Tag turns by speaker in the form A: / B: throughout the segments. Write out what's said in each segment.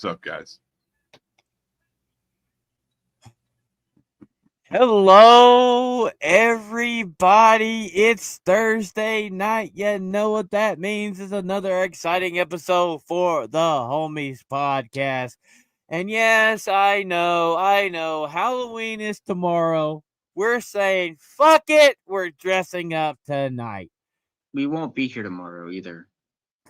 A: What's up, guys?
B: Hello, everybody. It's Thursday night. You know what that means. It's another exciting episode for the Homies podcast. And yes, I know. Halloween is tomorrow. We're saying, fuck it. We're dressing up tonight.
C: We won't be here tomorrow either.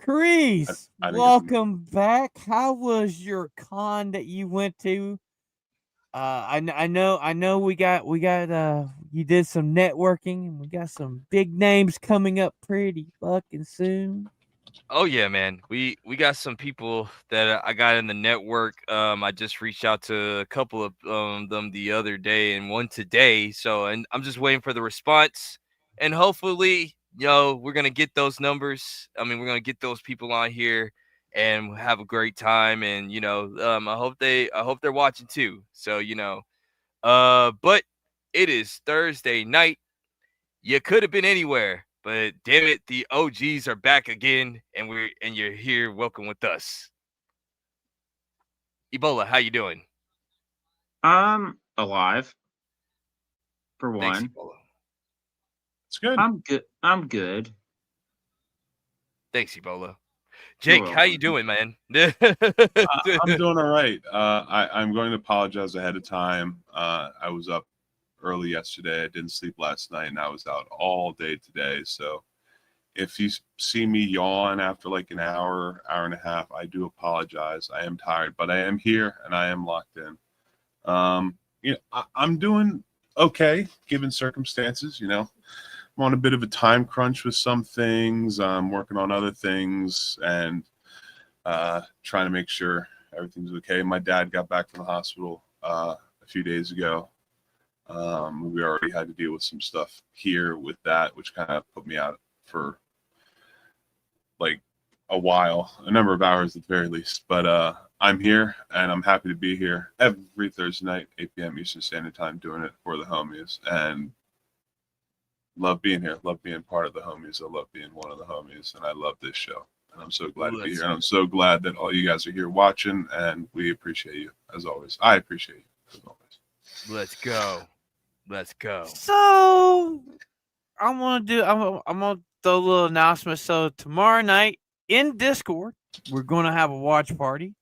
B: Kreese,
A: I didn't get the
B: welcome back. How was your con that you went to? I know we got you did some networking and we got some big names coming up pretty fucking soon.
D: Oh yeah, man. We got some people that I got in the network. I just reached out to a couple of them the other day and one today. So and I'm just waiting for the response. And hopefully, we're gonna get those numbers. I mean, we're gonna get those people on here and have a great time. And I hope they're watching too. So but it is Thursday night. You could have been anywhere, but damn it, the OGs are back again, and you're here. Welcome with us, Ebola. How you doing?
C: Alive. For
D: Thanks,
C: one.
D: Ebola.
A: It's good.
C: I'm good.
D: Thanks, Ebola. Jake, how you doing, man?
A: I'm doing all right. I'm going to apologize ahead of time. I was up early yesterday. I didn't sleep last night, and I was out all day today. So if you see me yawn after like an hour and a half, I do apologize. I am tired, but I am here and I am locked in. I'm doing okay given circumstances. I'm on a bit of a time crunch with some things. I'm working on other things and trying to make sure everything's okay. My dad got back from the hospital a few days ago. We already had to deal with some stuff here with that, which kind of put me out for like a while, a number of hours at the very least. But I'm here and I'm happy to be here every Thursday night, 8 p.m. Eastern Standard Time, doing it for the homies. And love being here, love being part of the homies. I love being one of the homies, and I love this show. And I'm so glad to be here. And I'm so glad that all you guys are here watching, and we appreciate you as always. I appreciate you as always.
D: Let's go.
B: So I'm gonna throw a little announcement. So tomorrow night in Discord, we're gonna have a watch party,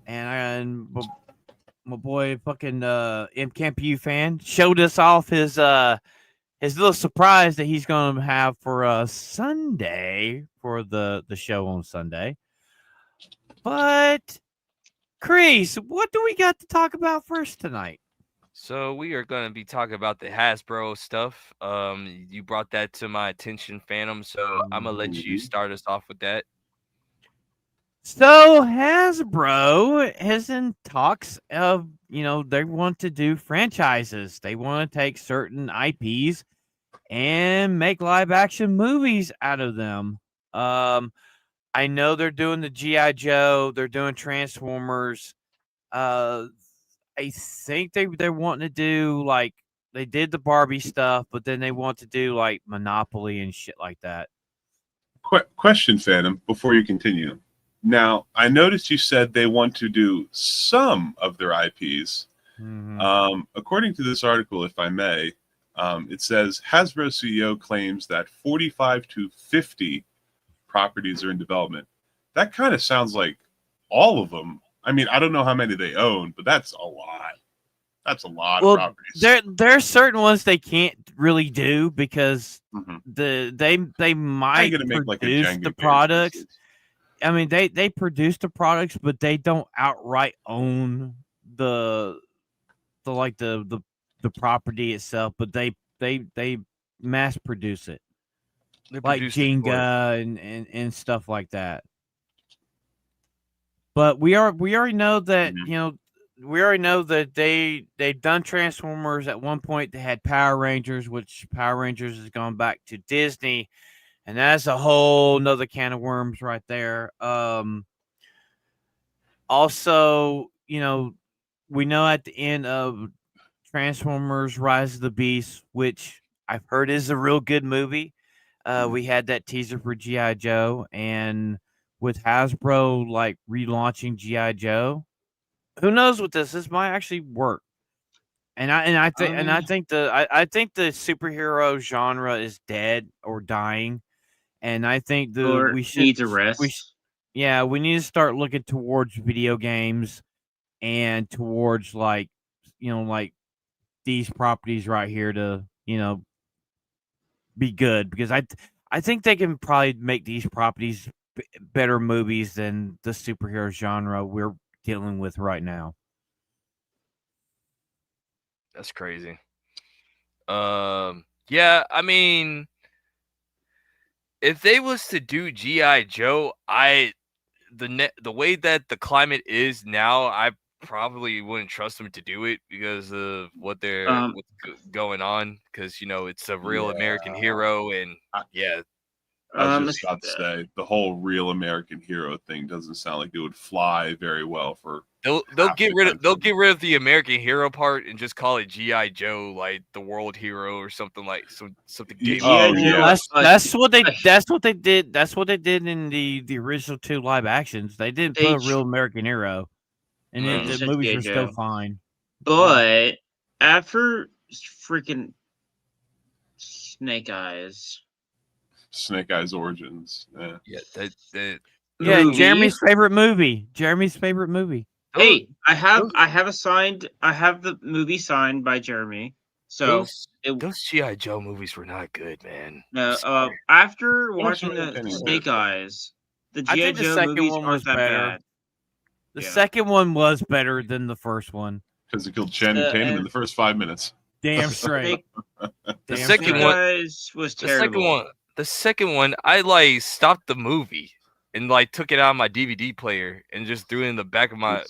B: and my boy fucking MCampu fan showed us off his little surprise that he's gonna have for Sunday for the show on Sunday. But Kreese, what do we got to talk about first tonight?
D: So we are going to be talking about the Hasbro stuff. You brought that to my attention, Phantom. So I'm gonna let you start us off with that.
B: So Hasbro is in talks of, they want to do franchises. They want to take certain IPs and make live action movies out of them. I know they're doing the G.I. Joe, they're doing Transformers. I think they're wanting to do like they did the Barbie stuff, but then they want to do like Monopoly and shit like that.
A: Question, Phantom, before you continue. Now, I noticed you said they want to do some of their IPs.
B: Mm-hmm.
A: According to this article, if I may, it says Hasbro CEO claims that 45 to 50 properties are in development. That kind of sounds like all of them. I mean, I don't know how many they own, but that's a lot. That's a lot of properties.
B: There are certain ones they can't really do because
A: Mm-hmm.
B: they might produce the products. I mean, they produce the products, but they don't outright own the property itself. But they mass produce it, like Jenga and stuff like that. But we already know that we already know that they've done Transformers at one point. They had Power Rangers, which Power Rangers has gone back to Disney, and that's a whole nother can of worms right there. Also, we know at the end of Transformers Rise of the Beast, which I've heard is a real good movie. We had that teaser for G.I. Joe, and with Hasbro like relaunching GI Joe. Who knows what this might actually work. I think the superhero genre is dead or dying, and I think
C: Or
B: we should
C: needs a rest.
B: we need to start looking towards video games and towards like these properties right here to be good, because I think they can probably make these properties better movies than the superhero genre we're dealing with right now.
D: That's crazy. Yeah, I mean, if they was to do GI Joe, the way that the climate is now, I probably wouldn't trust them to do it because of what's going on. Because it's a real American hero, and yeah,
A: I was just about to say the whole real American hero thing doesn't sound like it would fly very well for.
D: they'll get rid of the American hero part and just call it GI Joe, like the world hero or something like something.
B: That's what they did. That's what they did in the original 2 live actions. They didn't put a real American hero, and the movies were still fine.
C: But after freaking Snake Eyes
A: Origins,
B: Jeremy's favorite movie.
C: Hey, I have the movie signed by Jeremy. So
D: those GI Joe movies were not good, man.
C: No, after watching the Snake Eyes, the GI Joe movies aren't that bad.
B: The second one was better than the first one
A: because it killed Channing Tatum in the first 5 minutes.
B: Damn straight.
D: The second one
C: was terrible.
D: The second one, I stopped the movie and took it out of my DVD player and just threw it in the back of my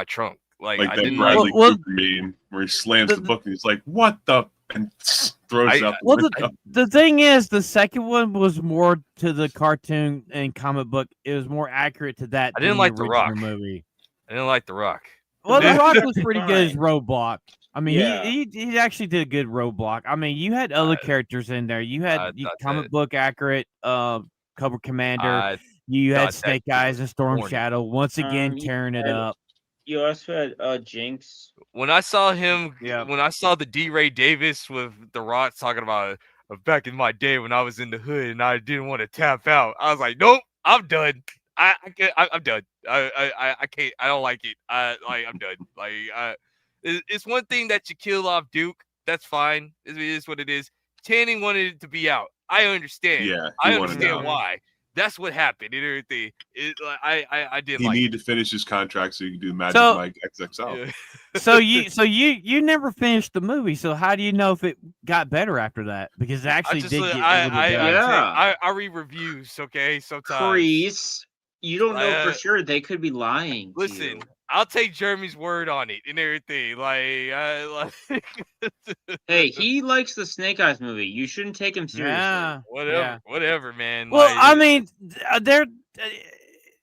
D: trunk. Like I didn't
A: Bradley Cooper meme where he slams the book and he's like, "What the?" and throws it out the window.
B: The thing is, the second one was more to the cartoon and comic book. It was more accurate to that.
D: I didn't like the Rock
B: movie.
D: I didn't like the Rock.
B: Well, the Rock was pretty good as Roadblock. I mean, he actually did a good Roadblock. I mean, you had other characters in there. You had comic book accurate Cobra Commander. You had Snake Eyes and Storm Shadow once again tearing it up.
C: You also had Jinx.
D: When I saw him, when I saw the D. Ray Davis with the Rock talking about back in my day when I was in the hood and I didn't want to tap out, I was like, nope, I'm done. I'm done. I can't. I don't like it. I'm done. It's one thing that you kill off Duke. That's fine. It is what it is. Channing wanted it to be out. I understand.
A: Yeah,
D: I understand why. That's what happened and everything. I did.
A: He needed to finish his contract so he could do Magic Mike XXL.
B: Yeah. So you never finished the movie. So how do you know if it got better after that? Because it actually did get a little better.
D: I read reviews. Okay, sometimes.
C: Kreese, you don't know for sure. They could be lying.
D: Listen, I'll take Jeremy's word on it and everything.
C: Hey, he likes the Snake Eyes movie. You shouldn't take him seriously.
B: Yeah,
D: whatever, man.
B: Well, I mean,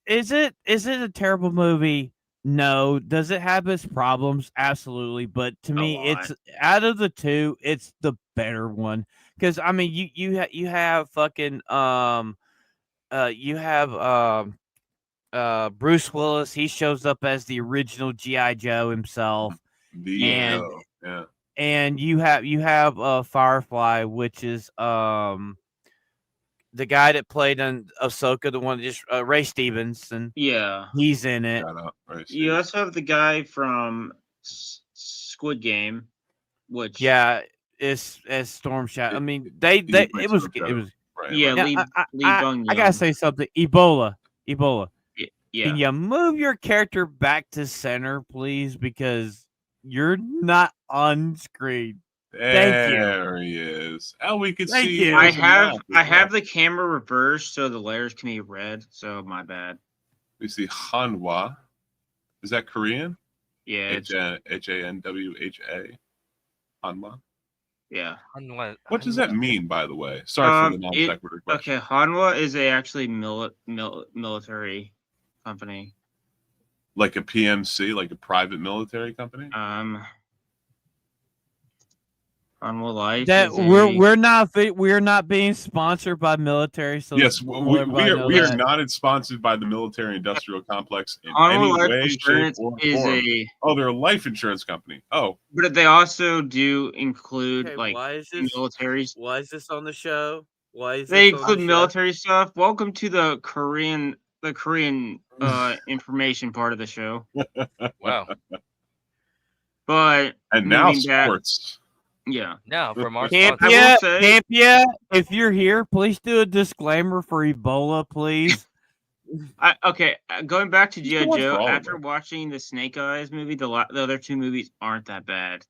B: is it a terrible movie? No. Does it have its problems? Absolutely. But to me, it's out of the two, it's the better one. Because I mean, you have fucking Bruce Willis. He shows up as the original GI Joe himself, and you have Firefly, which is the guy that played on Ahsoka, the one that just Ray Stevenson.
C: Yeah,
B: he's in it.
C: You also have the guy from Squid Game, which
B: is as Storm Shadow. I mean, it was
C: Lee Bung.
B: I gotta say something. Ebola.
C: Yeah.
B: Can you move your character back to center, please? Because you're not on screen.
A: There he is. Oh, we could see.
C: I have the camera reversed so the layers can be red. So my bad.
A: We see Hanwha. Is that Korean?
C: Yeah.
A: Hanwha. Hanwha.
C: Yeah.
A: What does that mean, by the way? Sorry for the non sequitur question.
C: Okay, Hanwha is actually military company.
A: Like a PMC, like a private military company?
C: On What Life?
B: That we're not being sponsored by military. So
A: Yes, we are
B: that.
A: not sponsored by the military-industrial complex in
C: On
A: any
C: What Life
A: way, shape,
C: Insurance
A: or
C: is
A: form.
C: a.
A: Oh, they're a life insurance company. Oh,
C: But they also do include
B: Okay,
C: like
B: why is this
C: military.
B: Why is this on the show? Why is
C: They
B: this on
C: include
B: the show?
C: military stuff. Welcome to the Korean information part of the show.
D: Wow.
C: But
A: and now
C: moving back,
A: sports.
C: yeah.
D: Now from our
B: Campia,
C: I will say-
B: Campia, if you're here, please do a disclaimer for Ebola, please.
C: Going back to
A: Just
C: G.I.
A: watch for
C: Joe,
A: all of
C: after
A: them.
C: watching the Snake Eyes movie, the other two movies aren't that bad.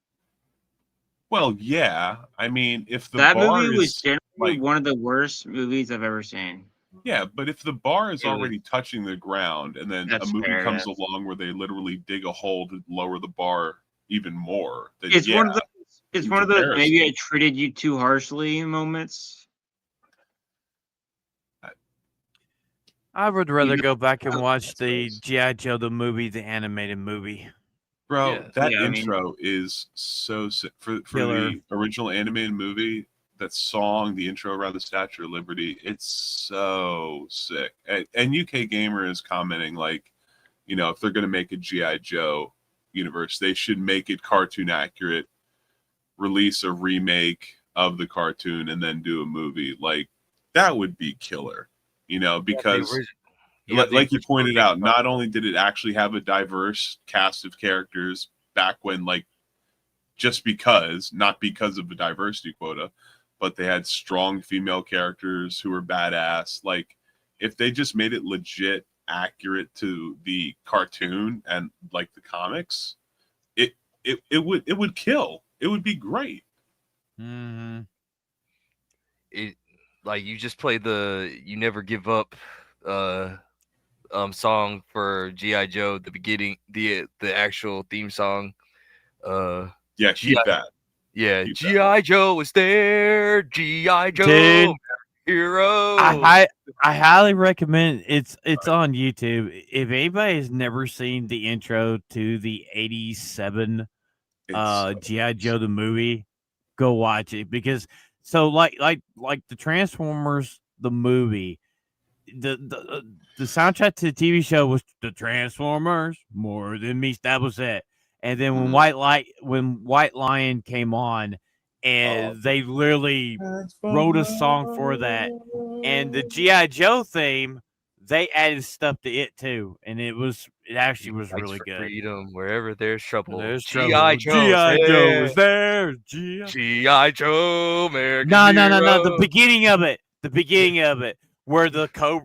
A: Well, yeah. I mean, if the
C: That
A: bar
C: movie was
A: is
C: generally
A: like,
C: one of the worst movies I've ever seen.
A: yeah, but if the bar is
C: It was-
A: already touching the ground, and then a
C: That's
A: movie
C: fair,
A: comes
C: yes.
A: along where they literally dig a hole to lower the bar even more, then
C: It's
A: yeah,
C: one of those. It's
A: in
C: one of those. Maybe I
A: comparison.
C: treated you too harshly moments.
B: I would rather
C: know,
B: go back and watch
A: that's
B: the
A: gross.
B: G.I. Joe the movie, the animated movie.
A: Bro,
D: Yeah.
A: that
C: Yeah, I mean-
A: intro is so sick. For
B: Killer.
A: the original animated movie, that song, the intro around the Statue of Liberty, it's so sick. And UK Gamer is commenting like, you know, if they're going to make a G.I. Joe universe, they should make it cartoon accurate, release a remake of the cartoon, and then do a movie. Like, that would be killer, you know, because like you pointed out, not only did it actually have a diverse cast of characters back when, like, just because, not because of the diversity quota, but they had strong female characters who were badass. Like, if they just made it legit accurate to the cartoon and like the comics, it would kill. It would be great.
B: Mm-hmm.
D: It like you just played the "You Never Give Up" song for G.I. Joe, the beginning, the actual theme song.
A: Yeah, keep that.
D: Yeah,
A: Keep that.
D: G.I. Joe is there. G.I. Joe,
B: Dude,
D: hero.
B: I highly recommend it's on YouTube. If anybody has never seen the intro to the '87 G.I. Joe the movie, go watch it, because so like the Transformers the movie, the soundtrack to the TV show was the Transformers more than me. That was it. And then when White Lion came on, and they literally wrote a song for that, and the G.I. Joe theme, they added stuff to it too, and it actually was
D: Fights
B: really
D: for
B: good.
D: freedom wherever there's trouble.
B: There's
D: G.I.
B: trouble. G.I. Joe was there.
D: G.I. Joe, American
B: No.
D: hero.
B: The beginning of it, where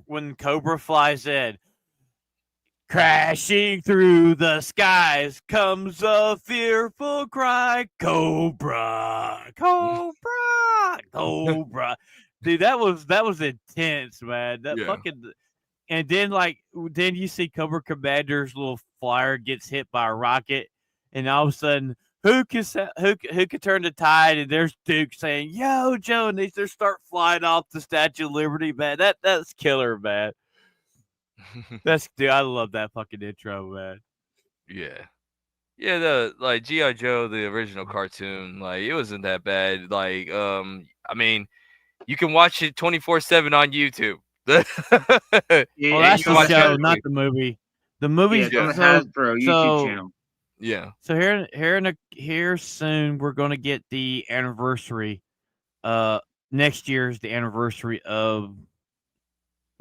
B: when Cobra flies in, crashing through the skies comes a fearful cry, Cobra, Cobra, Cobra. Dude, that was intense, man. That
D: Yeah.
B: fucking. And then you see Cobra Commander's little flyer gets hit by a rocket, and all of a sudden, who can turn the tide? And there's Duke saying, "Yo, Joe," and they just start flying off the Statue of Liberty, man. That's killer, man. Dude, I love that fucking intro, man.
D: Yeah. The like G.I. Joe, the original cartoon, like it wasn't that bad. Like, I mean, you can watch it 24/7 on YouTube.
B: Well, that's
C: on
B: the
C: the
B: show,
C: Hasbro.
B: not the movie. The movie's
C: it's on the Hasbro YouTube channel.
D: Yeah.
B: So here soon we're gonna get the anniversary. Next year is the anniversary of.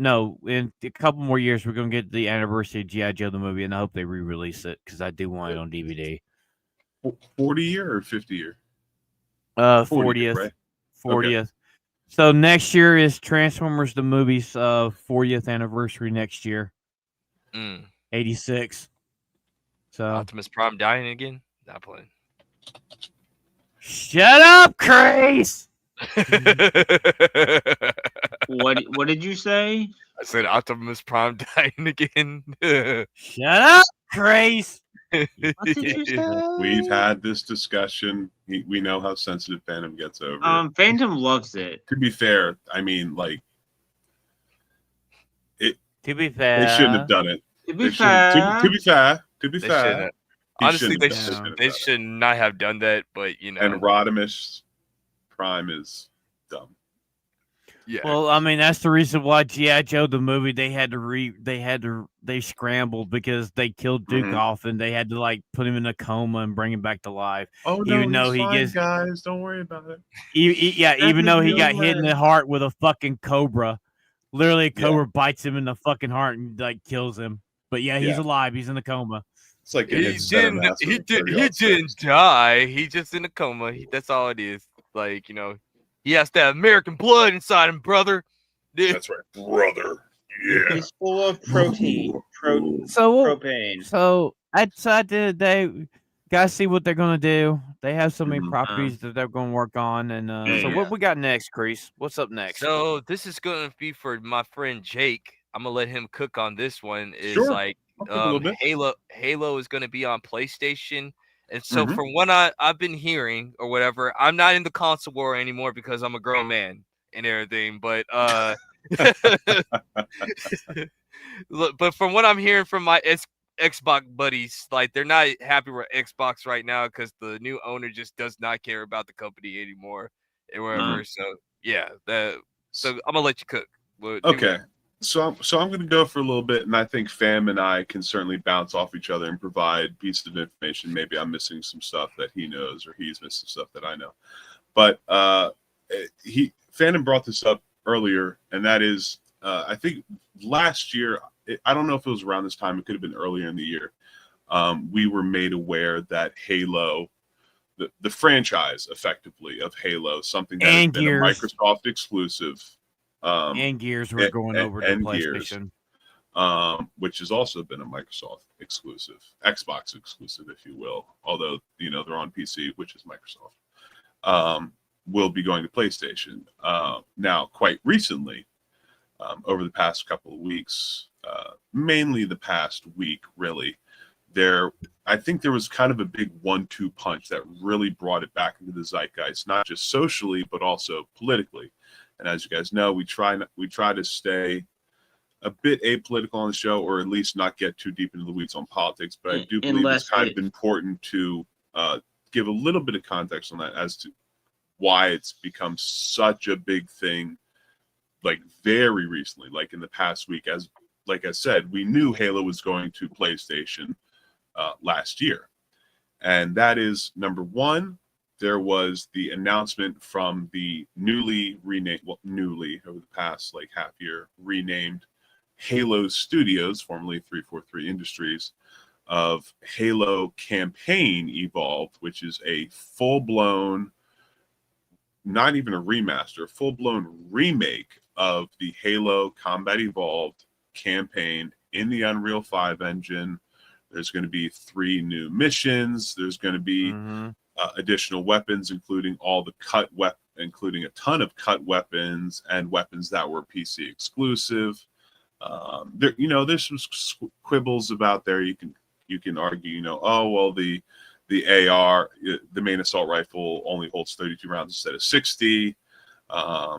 B: No, in a couple more years we're gonna get the anniversary of G.I. Joe the movie, and I hope they re-release it because I do want it on DVD.
A: 40 year or 50 year?
B: 40th,
A: right?
B: 40th. Okay. So next year is Transformers the movie's 40th anniversary next year. 86. So
D: Optimus Prime dying again? Not playing.
B: Shut up, Kreese!
C: What did you say?
D: I said Optimus Prime dying again.
B: Shut up, Kreese!
C: What did you say?
A: We've had this discussion. We know how sensitive Phantom gets over it.
C: Phantom loves it.
A: To be fair, I mean, like,
B: To be fair,
A: they shouldn't have done it.
C: To be fair,
A: To be fair,
D: Honestly,
A: shouldn't have
D: they should not have done that. But you know,
A: And Rodimus crime is dumb.
D: Yeah.
B: Well, I mean, that's the reason why G.I. Joe the movie they scrambled because they killed Duke off and they had to like put him in a coma and bring him back to life.
A: Oh no,
B: even though
A: he's
B: he
A: fine,
B: gets
A: guys. Don't worry about it.
B: even though he got hit in the
A: leg.
B: heart with a fucking cobra. Literally, a
A: Yeah.
B: cobra bites him in the fucking heart and like kills him. But yeah, he's
A: Yeah.
B: alive. He's in a coma.
A: It's like
D: He didn't die. He just in a coma. That's all it is. Like, you know, he has that American blood inside him, brother.
A: That's right, brother. Yeah.
C: He's full of protein.
B: So
C: Propane.
B: So at the end of the day, guys, see what they're gonna do. They have so many
A: Mhm.
B: properties that they're gonna work on, and so
A: Yeah.
B: what we got next, Kreese? What's up next?
D: So this is gonna be for my friend Jake. I'm gonna let him cook on this one. Is
A: Sure.
D: like
A: I'll take a little bit.
D: Halo is gonna be on PlayStation. And so
A: Mhm.
D: from what I've been hearing or whatever, I'm not in the console war anymore because I'm a grown man and everything. But but from what I'm hearing from my Xbox buddies, like they're not happy with Xbox right now because the new owner just does not care about the company anymore and whatever. So yeah, so I'm gonna let you cook.
A: Okay. So I'm going to go for a little bit, and I think Fam and I can certainly bounce off each other and provide pieces of information. Maybe I'm missing some stuff that he knows, or he's missing stuff that I know. But Fandom brought this up earlier, and that is, I think last year, I don't know if it was around this time, it could have been earlier in the year, we were made aware that Halo, the franchise, effectively, of Halo, something that has
B: And
A: been
B: Gears.
A: a Microsoft exclusive,
B: and Gears were going over to PlayStation.
A: which has also been a Microsoft exclusive, Xbox exclusive, if you will. Although they're on PC, which is Microsoft. Will be going to PlayStation. Now, quite recently, over the past couple of weeks, mainly the past week, really, I think there was kind of a big 1-2 punch that really brought it back into the zeitgeist, not just socially, but also politically. And as you guys know, we try to stay a bit apolitical on the show, or at least not get too deep into the weeds on politics. But I do believe it's kind of important to give a little bit of context on that as to why it's become such a big thing, like very recently, like in the past week. As like I said, we knew Halo was going to PlayStation last year, and that is number one. There was the announcement from the newly over the past like half year renamed Halo Studios, formerly 343 Industries, of Halo Campaign Evolved, which is a full-blown, not even a remaster, full-blown remake of the Halo Combat Evolved campaign in the Unreal 5 engine. There's going to be 3 new missions. There's going to be additional weapons, including including a ton of cut weapons and weapons that were PC exclusive. There's some quibbles about there. You can argue, oh well, the AR, the main assault rifle, only holds 32 rounds instead of 60.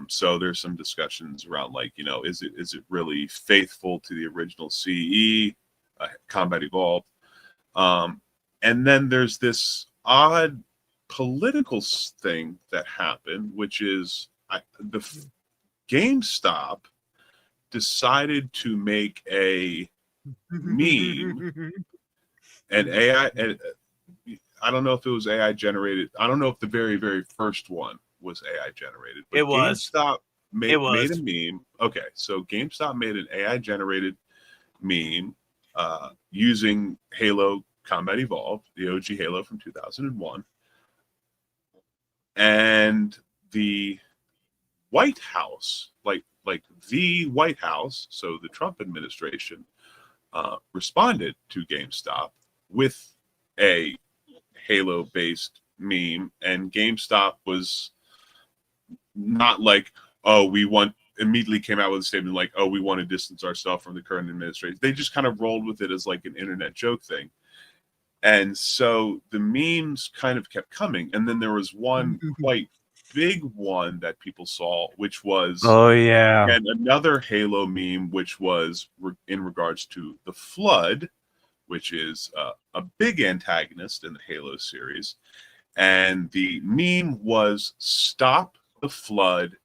A: So there's some discussions around like, is it really faithful to the original CE, Combat Evolved? And then there's this odd political thing that happened, which is the GameStop decided to make a meme, and AI, and I don't know if it was AI generated. I don't know if the very, very first one was AI generated, but
B: It was.
A: GameStop made a meme. Okay, so GameStop made an AI generated meme using Halo Combat Evolved, the OG Halo from 2001, and the White House, like the White House, so the Trump administration, responded to GameStop with a Halo-based meme, and GameStop was not like, immediately came out with a statement like, oh, we want to distance ourselves from the current administration. They just kind of rolled with it as like an internet joke thing. And so the memes kind of kept coming. And then there was one quite big one that people saw, which was and another Halo meme, which was in regards to the Flood, which is a big antagonist in the Halo series. And the meme was "Stop the flood,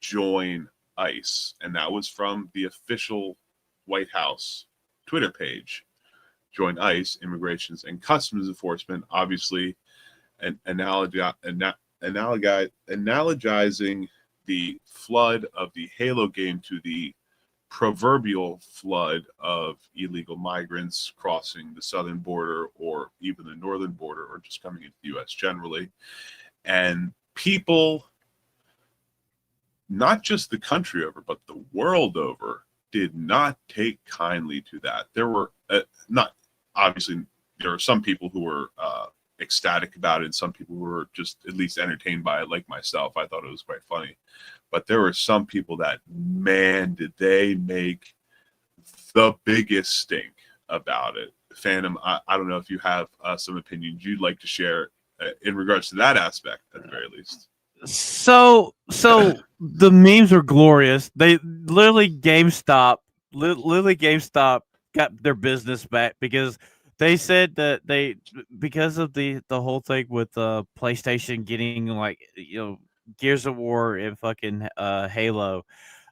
A: join ICE," and that was from the official White House Twitter page. Join ICE, Immigrations and Customs Enforcement, obviously, and analogizing the flood of the Halo game to the proverbial flood of illegal migrants crossing the southern border or even the northern border or just coming into the U.S. generally. And people, not just the country over, but the world over, did not take kindly to that. There were not, obviously, there are some people who were ecstatic about it, and some people who were just at least entertained by it, like myself. I thought it was quite funny. But there were some people that, man, did they make the biggest stink about it. Phantom, I don't know if you have some opinions you'd like to share in regards to that aspect, at the very least.
B: So the memes are glorious. They literally GameStop got their business back because they said that because of the whole thing with PlayStation getting like Gears of War and fucking Halo.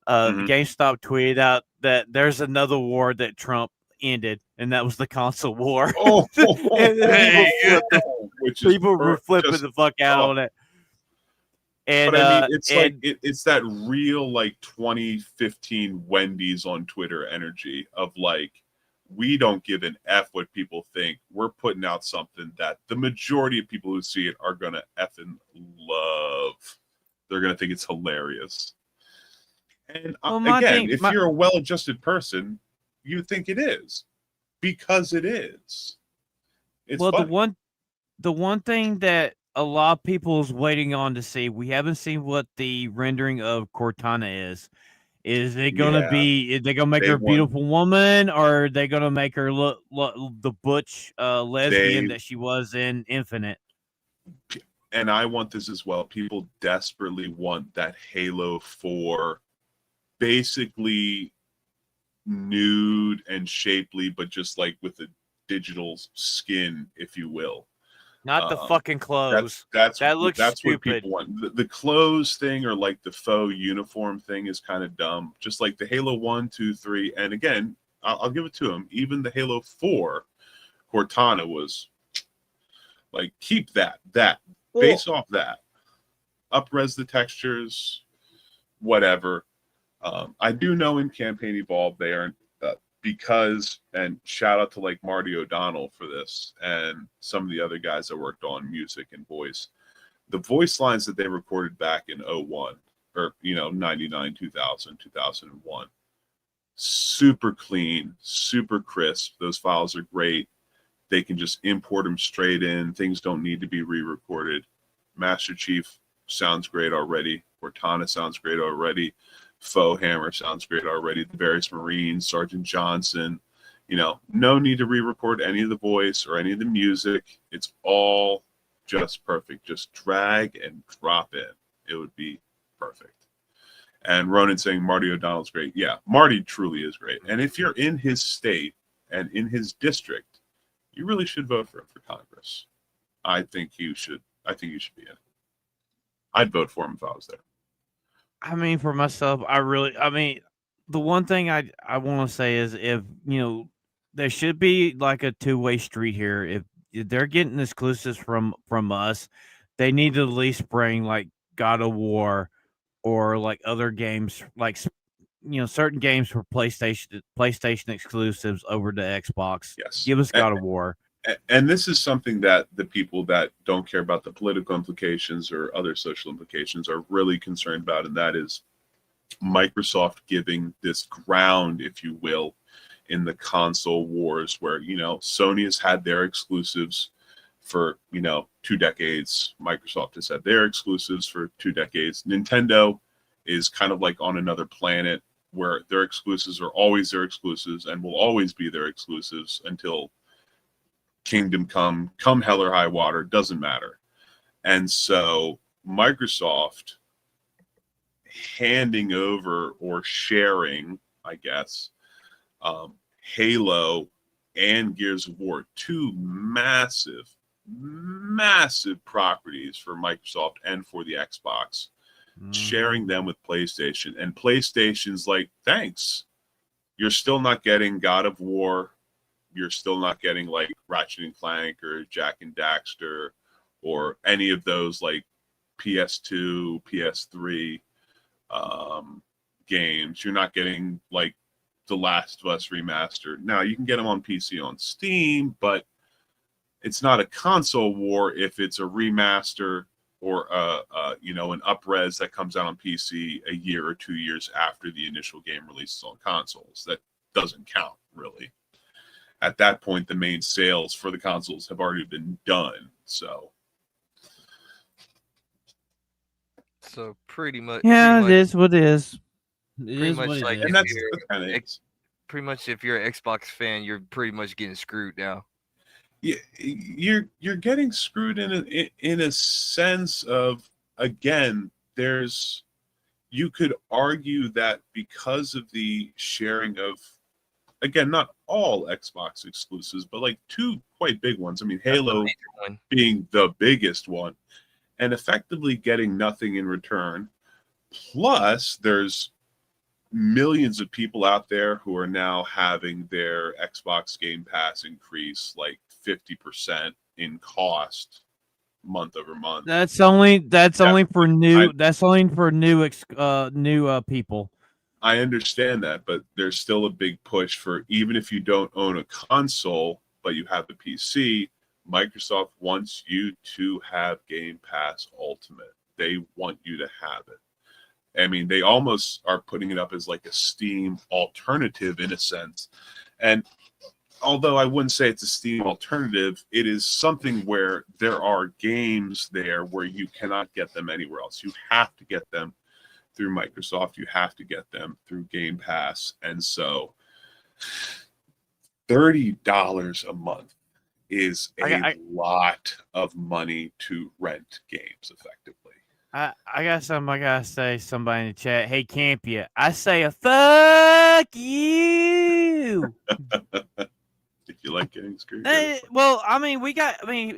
B: GameStop tweeted out that there's another war that Trump ended, and that was the console war. People were flipping the fuck out on it. And,
A: but I mean, it's like it's that real like 2015 Wendy's on Twitter energy of like, we don't give an F what people think. We're putting out something that the majority of people who see it are gonna effing love. They're gonna think it's hilarious. And again, if you're a well-adjusted person, you think it is because it is. It's funny.
B: the one thing that a lot of people is waiting on to see, we haven't seen what the rendering of Cortana is. Is it gonna be? Is they gonna make her a beautiful woman, or are they gonna make her look the butch lesbian that she was in Infinite?
A: And I want this as well. People desperately want that Halo 4, basically nude and shapely, but just like with a digital skin, if you will.
B: Not the fucking clothes.
A: That's
B: stupid.
A: What people want. The clothes thing or like the faux uniform thing is kind of dumb. Just like the Halo 1, 2, 3, and again, I'll give it to him. Even the Halo 4 Cortana was like, keep that base off that, up-res the textures, whatever. I do know in Campaign Evolved they are because, and shout out to like Marty O'Donnell for this and some of the other guys that worked on music and voice. The voice lines that they recorded back in 01 or 99, 2000, 2001, super clean, super crisp. Those files are great. They can just import them straight in. Things don't need to be re-recorded. Master Chief sounds great already. Cortana sounds great already. Faux Hammer sounds great already. The various Marines, Sergeant Johnson, no need to re-record any of the voice or any of the music. It's all just perfect. Just drag and drop in. It would be perfect. And Ronan saying Marty O'Donnell's great. Yeah, Marty truly is great. And if you're in his state and in his district, you really should vote for him for Congress. I think you should be in. I'd vote for him if I was there.
B: I mean, for myself, the one thing I want to say is if, there should be like a two-way street here. If they're getting exclusives from us, they need to at least bring like God of War or like other games, like, certain games for PlayStation exclusives over to Xbox.
A: Yes.
B: Give us God of War.
A: And this is something that the people that don't care about the political implications or other social implications are really concerned about, and that is Microsoft giving this ground, if you will, in the console wars where, Sony has had their exclusives for, 2 decades. Microsoft has had their exclusives for 2 decades. Nintendo is kind of like on another planet where their exclusives are always their exclusives and will always be their exclusives until Kingdom come hell or high water, doesn't matter. And so Microsoft handing over or sharing, I guess, Halo and Gears of War, 2 massive massive properties for Microsoft and for the Xbox, sharing them with PlayStation. And PlayStation's like, thanks. You're still not getting God of War. You're still not getting like Ratchet and Clank or Jack and Daxter or any of those like PS2, PS3 games. You're not getting like The Last of Us remastered. Now you can get them on PC on Steam, but it's not a console war if it's a remaster or an up-res that comes out on PC a year or 2 years after the initial game releases on consoles. That doesn't count, really. At that point, the main sales for the consoles have already been done. So
D: pretty much.
B: Yeah,
D: pretty much,
B: it is what it is. It
D: pretty
B: is
D: much
B: what
D: like
B: it
A: and
B: is.
A: that's
D: you're-
A: kind of
D: pretty much if you're an Xbox fan, you're pretty much getting screwed now.
A: yeah, you're getting screwed in a sense of, again, you could argue that because of the sharing of, again, not all Xbox exclusives, but like two quite big ones. I mean, Halo
D: One.
A: being the biggest one, and effectively getting nothing in return. Plus, there's millions of people out there who are now having their Xbox Game Pass increase like 50% in cost month over month.
B: That's only for new.
A: I-
B: That's only for new people.
A: I understand that, but there's still a big push for, even if you don't own a console, but you have a PC, Microsoft wants you to have Game Pass Ultimate. They want you to have it. I mean, they almost are putting it up as like a Steam alternative in a sense. And although I wouldn't say it's a Steam alternative, it is something where there are games there where you cannot get them anywhere else. You have to get them through Microsoft. You have to get them through Game Pass. And so $30 a month is a lot of money to rent games effectively.
B: I gotta say somebody in the chat. Hey, Campia, I say a fuck you.
A: If you like getting screwed.
B: Well, we got Helldivers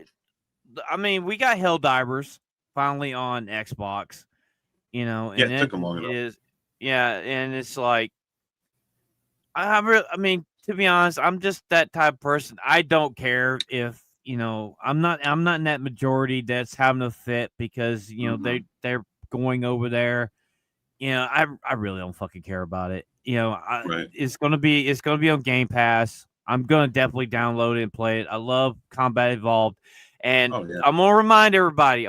B: finally on Xbox. And
A: it took them long enough.
B: And it's like, to be honest, I'm just that type of person. I don't care if I'm not in that majority that's having a fit because they're going over there. I really don't fucking care about it.
A: Right.
B: It's gonna be on Game Pass. I'm gonna definitely download it and play it. I love Combat Evolved, and I'm gonna remind everybody.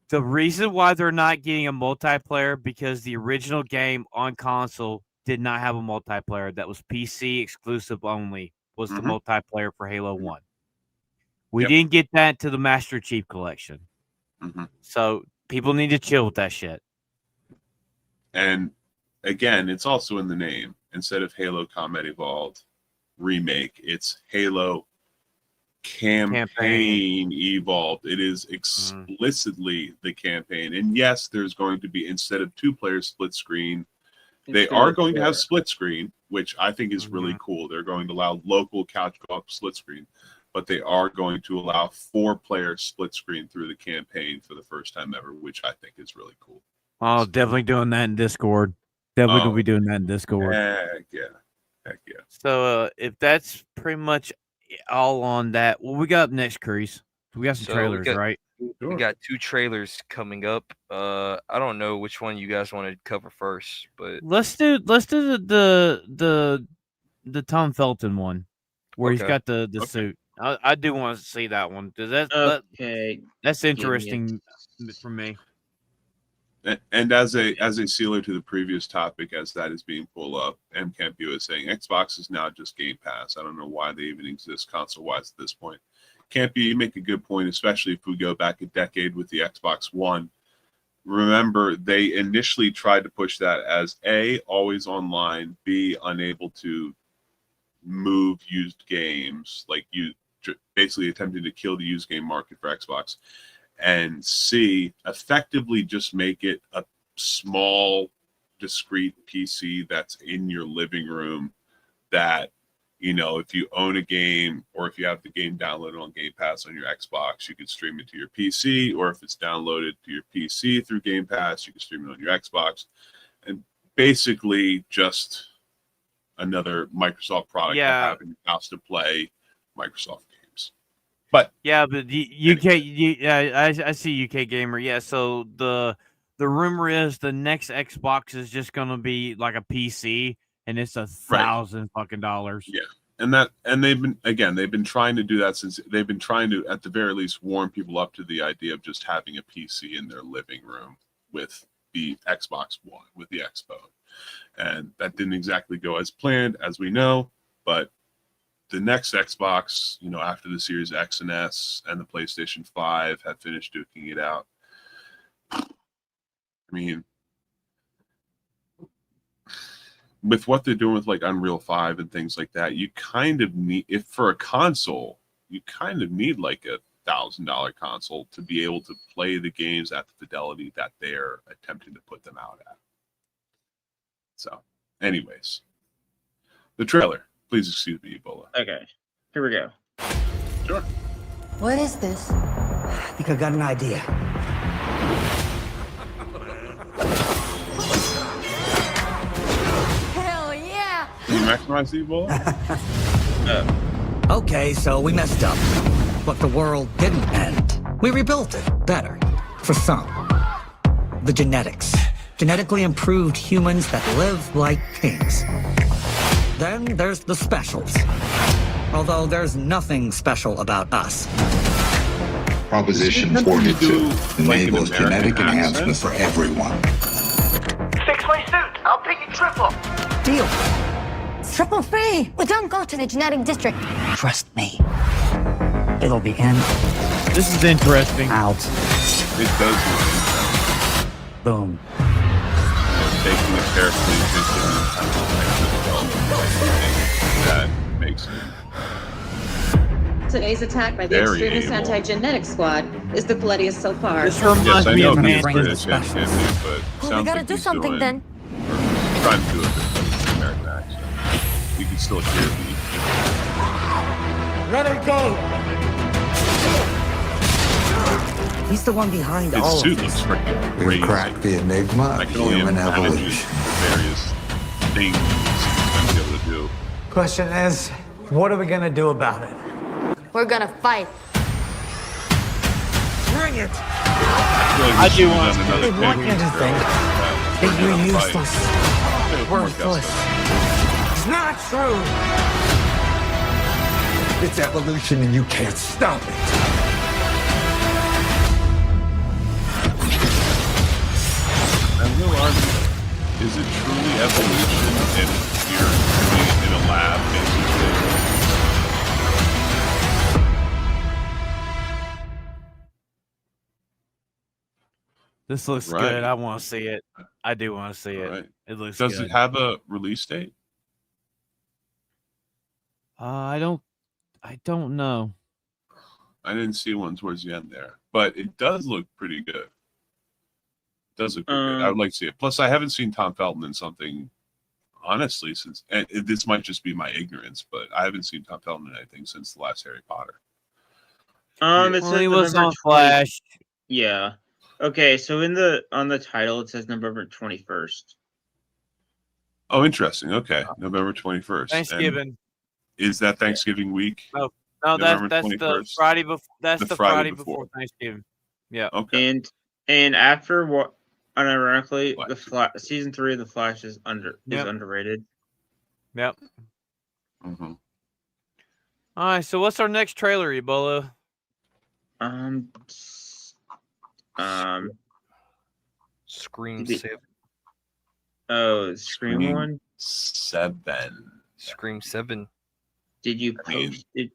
B: The reason why they're not getting a multiplayer because the original game on console did not have a multiplayer. That was PC exclusive only. Was the multiplayer for Halo 1. We didn't get that to the Master Chief Collection. So people need to chill with that shit.
A: And again, it's also in the name. Instead of Halo Combat Evolved Remake, it's Halo Campaign Evolved. It is explicitly the campaign. And yes, there's going to be, instead of 2-player split screen, they are going to have split screen, which I think is really cool. They're going to allow local couch co-op split screen, but they are going to allow 4-player split screen through the campaign for the first time ever, which I think is really cool.
B: Oh, definitely doing that in Discord. Definitely gonna be doing that in Discord.
A: Heck yeah.
B: So if that's pretty much all on that, what we got up next, Kreese? We got some trailers, right?
D: We got 2 trailers coming up. I don't know which one you guys want to cover first, but
B: let's do the Tom Felton one where he's got the suit. I do want to see that one because that's interesting for me.
A: And as a sealer to the previous topic, as that is being pulled up, M. Campio is saying Xbox is now just Game Pass. I don't know why they even exist console-wise at this point. Campio, you make a good point, especially if we go back a decade with the Xbox One. Remember, they initially tried to push that as A, always online, B, unable to move used games, like you basically attempting to kill the used game market for Xbox. And C, effectively just make it a small, discrete PC that's in your living room that you know, if you own a game or if you have the game downloaded on Game Pass on your Xbox, you can stream it to your PC, or if it's downloaded to your PC through Game Pass, you can stream it on your Xbox. And basically just another Microsoft product to have in your house to play Microsoft games. But
B: but the UK, I see UK Gamer. Yeah, so the rumor is the next Xbox is just gonna be like a PC, and it's $1,000 fucking dollars.
A: Yeah, and they've been trying to do that since they've been trying to at the very least warm people up to the idea of just having a PC in their living room with the Xbox One, with the Xbox, and that didn't exactly go as planned, as we know, but the next Xbox, you know, after the Series X and S and the PlayStation 5 had finished duking it out. I mean, with what they're doing with like Unreal 5 and things like that, you kind of need, if for a console, you kind of need like $1,000 console to be able to play the games at the fidelity that they're attempting to put them out at. So, anyways, the trailer. Please excuse me, Ebola.
C: Okay, here we go.
A: Sure.
E: What is this?
F: I think I got an idea.
E: Hell yeah!
A: Can you maximize the Ebola?
F: Okay, so we messed up. But the world didn't end. We rebuilt it better. For some. The genetics. Genetically improved humans that live like kings. Then there's the specials. Although there's nothing special about us.
G: Proposition 42 enables genetic enhancement for everyone.
H: Fix-way suit. I'll pay you triple.
F: Deal.
E: Triple free! We don't go to the genetic district.
F: Trust me. It'll be in,
B: This is interesting.
F: out,
A: It does look
F: boom.
A: taking it carefully, that makes it.
I: Today's attack by the
A: Very
I: extremist
A: able.
I: anti-genetic squad is the bloodiest so far.
B: This reminds
A: Yes, I
B: me
A: know
B: of
A: he's
B: Man.
A: British, but
E: Well, we
A: sounds
E: gotta
A: like
E: do
A: he's
E: something
A: doing,
E: then.
A: or trying to do it with an American accent. You can still hear the.
F: Let her go! He's the one behind all
A: His
F: of
A: suit
F: this.
A: looks freaking
G: We've
A: crazy.
G: cracked the enigma
A: I
G: of
A: can only
G: human
A: imagine
G: evolution.
A: the various things he's going to be able to do.
J: Question is, what are we gonna do about it?
E: We're gonna fight.
F: Bring it!
B: I do want to.
F: They want you to think that you're useless, worthless. It's not true!
J: It's evolution and you can't stop it.
A: I will argue, is it truly evolution if you're doing it in a lab, basically?
B: This looks
A: Right.
B: good. I want to see it. I do want to see it.
A: Right.
B: It looks
A: Does
B: good.
A: it have a release date?
B: I don't know.
A: I didn't see one towards the end there, but it does look pretty good. It does look pretty good. I would like to see it. Plus, I haven't seen Tom Felton in something, honestly, since, and this might just be my ignorance, but I haven't seen Tom Felton in anything since the last Harry Potter.
C: It
B: Well,
C: says
B: he was
C: November
B: on
C: 20
B: Flash.
C: Yeah. Okay, so on the title it says November 21st.
A: Oh, interesting. Okay, November 21st. And
B: Thanksgiving.
A: is that Thanksgiving week?
B: No,
A: November
B: that's the
A: 21st?
B: Friday before. That's
A: The
B: the
A: Friday
B: Friday
A: before.
B: before Thanksgiving. Yeah.
A: Okay.
C: And after what, unironically,
A: Flash.
C: season 3 of the Flash is underrated.
B: Yep.
A: Mm-hmm.
B: All right. So what's our next trailer, Ebola?
D: Scream
C: The-
D: 7.
C: Oh, Scream
A: Scream.
C: 1.
A: 7.
D: Scream 7.
C: Did you
A: I mean-
C: post it?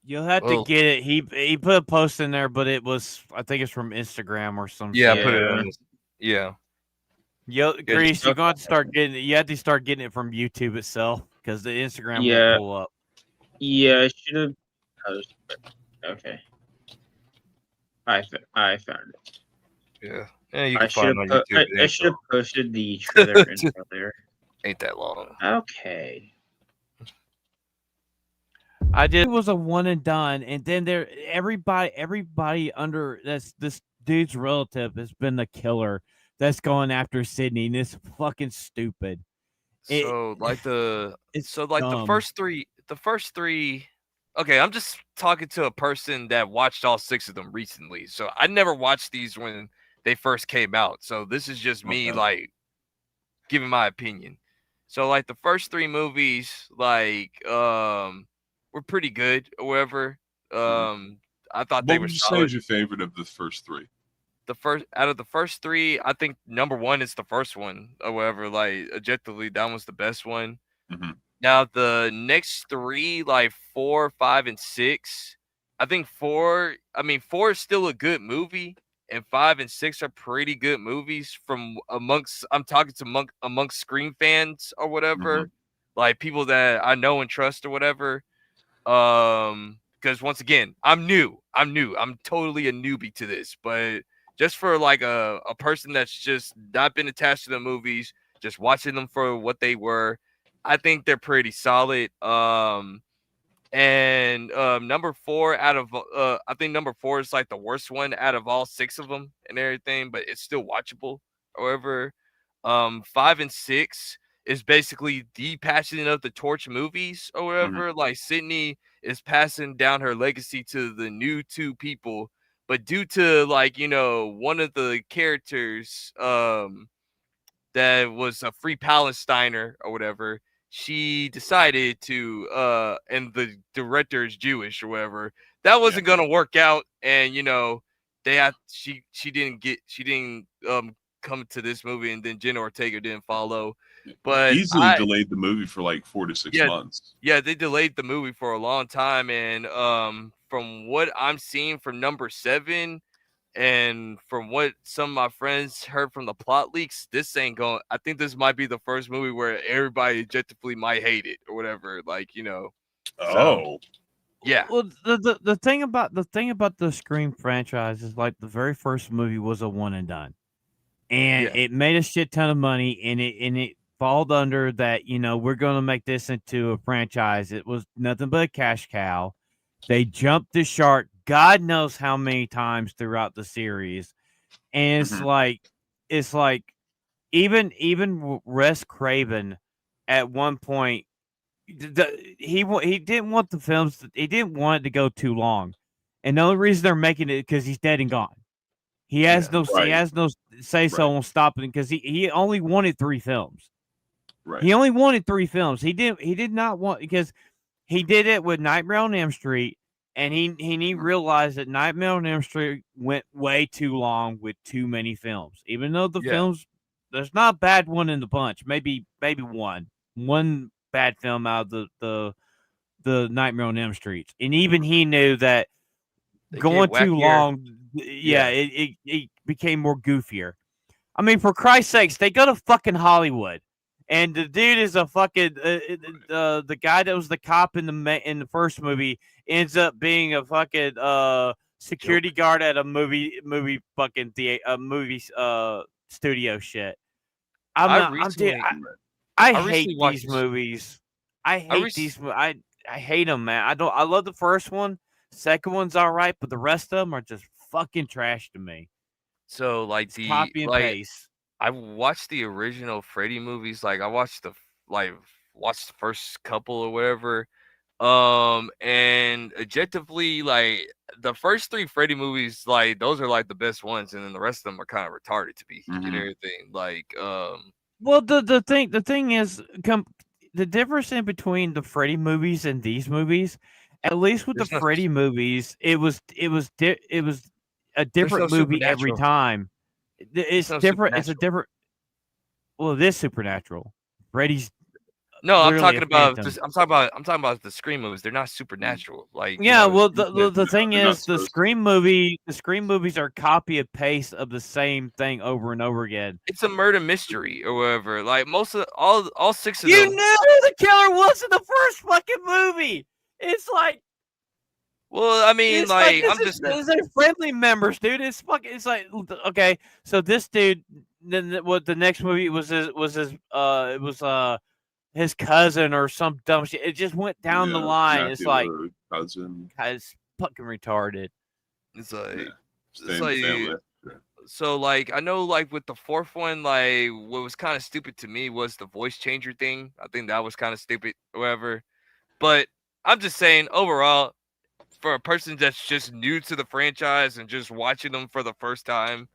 B: You'll have
D: Well-
B: to get it. He put a post in there, but it was, I think it's from Instagram or some
D: Yeah,
B: shit.
D: I put it on. Yeah.
B: Yo, Grease, you're
C: Okay.
B: going to start getting it. You have to start getting it from YouTube itself because the Instagram
C: Yeah.
B: won't pull up.
C: Yeah, I should have posted it. Okay. I found it.
D: Yeah. Yeah, you
C: I
D: can find it on YouTube.
C: I should have posted the trailer in earlier.
D: Ain't that long.
C: Okay.
B: I did. It was a one and done, and then everybody under this dude's relative has been the killer that's going after Sydney, and it's fucking stupid.
D: So like the
B: dumb.
D: the first three. Okay, I'm just talking to a person that watched all 6 of them recently. So I never watched these when they first came out. So this is just me like giving my opinion. So like the first 3 movies like were pretty good or whatever. I thought they
A: What
D: were
A: would you say
D: solid.
A: is your favorite of the first 3?
D: Out of the first 3, I think number 1 is the first one or whatever. Like objectively, that was the best one.
A: Mm-hmm.
D: Now the next 3, like 4, 5, and 6, I think 4. I mean, 4 is still a good movie, and 5 and 6 are pretty good movies. From amongst, I'm talking to amongst Scream fans or whatever, like people that I know and trust or whatever. Because once again, I'm new. I'm totally a newbie to this, but just for like a person that's just not been attached to the movies, just watching them for what they were. I think they're pretty solid. And number 4 out of I think number 4 is like the worst one out of all 6 of them and everything, but it's still watchable. However, 5 and 6 is basically the passing of the torch movies or whatever. Like Sydney is passing down her legacy to the new 2 people, but due to like one of the characters that was a free Palestiner or whatever, she decided to and the director is Jewish or whatever, that wasn't gonna work out, and she didn't come to this movie, and then Jenna Ortega didn't follow. But
A: easily delayed the movie for like 4 to 6 months.
D: Yeah, they delayed the movie for a long time, and from what I'm seeing from number 7, and from what some of my friends heard from the plot leaks, this ain't going. I think this might be the first movie where everybody objectively might hate it or whatever. Like So, yeah.
B: Well, the thing about the Scream franchise is like the very first movie was a one and done, and it made a shit ton of money, and it falled under that. We're gonna make this into a franchise. It was nothing but a cash cow. They jumped the shark God knows how many times throughout the series. And it's like even Wes Craven at one point he didn't want the films, he didn't want it to go too long. And the only reason they're making it because he's dead and gone. He has no say so on stopping because he only wanted 3 films.
A: Right.
B: He only wanted 3 films. He did not want, because he did it with Nightmare on Elm Street, and he realized that Nightmare on Elm Street went way too long with too many films. Even though the films, there's not a bad one in the bunch. Maybe one bad film out of the Nightmare on Elm Street, and even he knew that going too long, it became more goofier. I mean, for Christ's sakes, they go to fucking Hollywood. And the dude is a fucking the guy that was the cop in the first movie ends up being a fucking security guard at a movie fucking movie studio shit. I hate these movies. I hate them, man. I love the first one. Second one's all right, but the rest of them are just fucking trash to me.
D: So like
B: it's copy and paste.
D: I watched the original Freddy movies. Like I watched the first couple or whatever. And objectively, like the first 3 Freddy movies, like those are like the best ones, and then the rest of them are kind of retarded to me and everything. Like
B: well, the thing is, the difference in between the Freddy movies and these movies, at least with the Freddy movies, it was a different movie every time. It's different. It's a different. Well, it is supernatural. Freddy's.
D: No, I'm talking about the Scream movies. They're not supernatural. Like
B: well, the thing is, the Scream movies are copy and paste of the same thing over and over again.
D: It's a murder mystery or whatever. Like most of all 6 of
B: them.
D: You
B: knew who the killer was in the first fucking movie. It's like.
D: Well, I mean,
B: they're friendly members, dude. It's like, okay, so this dude, what the next movie was his cousin or some dumb shit. It just went down the line. It's
A: Matthew
B: like,
A: or cousin.
B: guys, fucking retarded.
D: It's like
A: Yeah.
D: it's
A: Same
D: like
A: family.
D: so like I know like with the fourth one, like what was kind of stupid to me was the voice changer thing. I think that was kind of stupid, or whatever. But I'm just saying overall, for a person that's just new to the franchise and just watching them for the first time,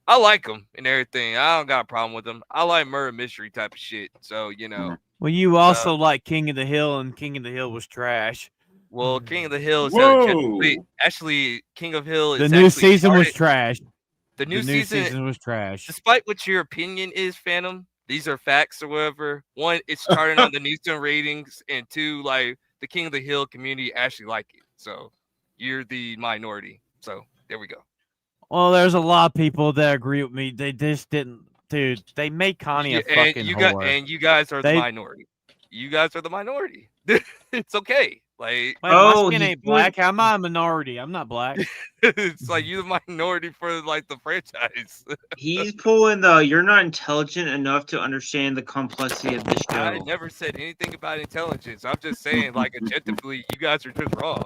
D: I like them and everything. I don't got a problem with them. I like murder mystery type of shit. So
B: Well, you also like King of the Hill, and King of the Hill was trash.
D: well, King of the Hill is
A: Whoa!
D: actually King of Hill is
B: The new
D: actually
B: season was
D: started-
B: trash.
D: The new
B: new
D: season,
B: season was trash.
D: despite what your opinion is, Phantom, these are facts or whatever. One, it's starting on the Nielsen ratings, and two, like the King of the Hill community actually like it. So you're the minority. So there we go.
B: Well, there's a lot of people that agree with me. They just didn't, dude. They made Connie a fucking whore.
D: You guys are
B: They-
D: the minority. You guys are the minority. It's okay. Like
B: My skin ain't black. I'm not a minority. I'm not black.
D: it's like you're the minority for like the franchise.
C: He's pulling the you're not intelligent enough to understand the complexity of the
D: I
C: show.
D: never said anything about intelligence. I'm just saying, like, objectively, you guys are just wrong.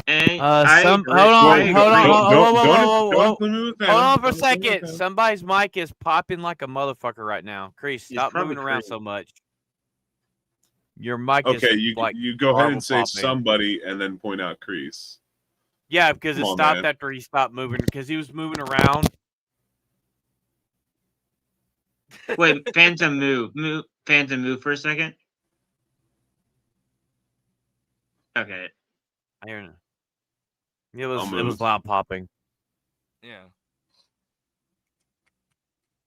C: And
B: Hold
C: I
B: on,
C: agree.
B: hold on,
C: I
B: hold on,
C: agree.
B: whoa.
A: include me with that.
B: Hold on for a
A: Don't include me with
B: second.
A: that.
B: Somebody's mic is popping like a motherfucker right now. Kreese,
C: He's
B: stop
C: probably
B: moving around
C: crazy.
B: so much. Your mic
A: Okay,
B: is
A: you
B: like
A: you go ahead
B: horrible
A: and say
B: popping.
A: somebody, and then point out Kreese.
B: Yeah, because it
A: Come on,
B: stopped
A: man.
B: after he stopped moving because he was moving around.
C: Wait, Phantom move for a second. Okay.
B: I hear it. It was
A: I'll
B: it was
A: move.
B: loud popping.
D: Yeah.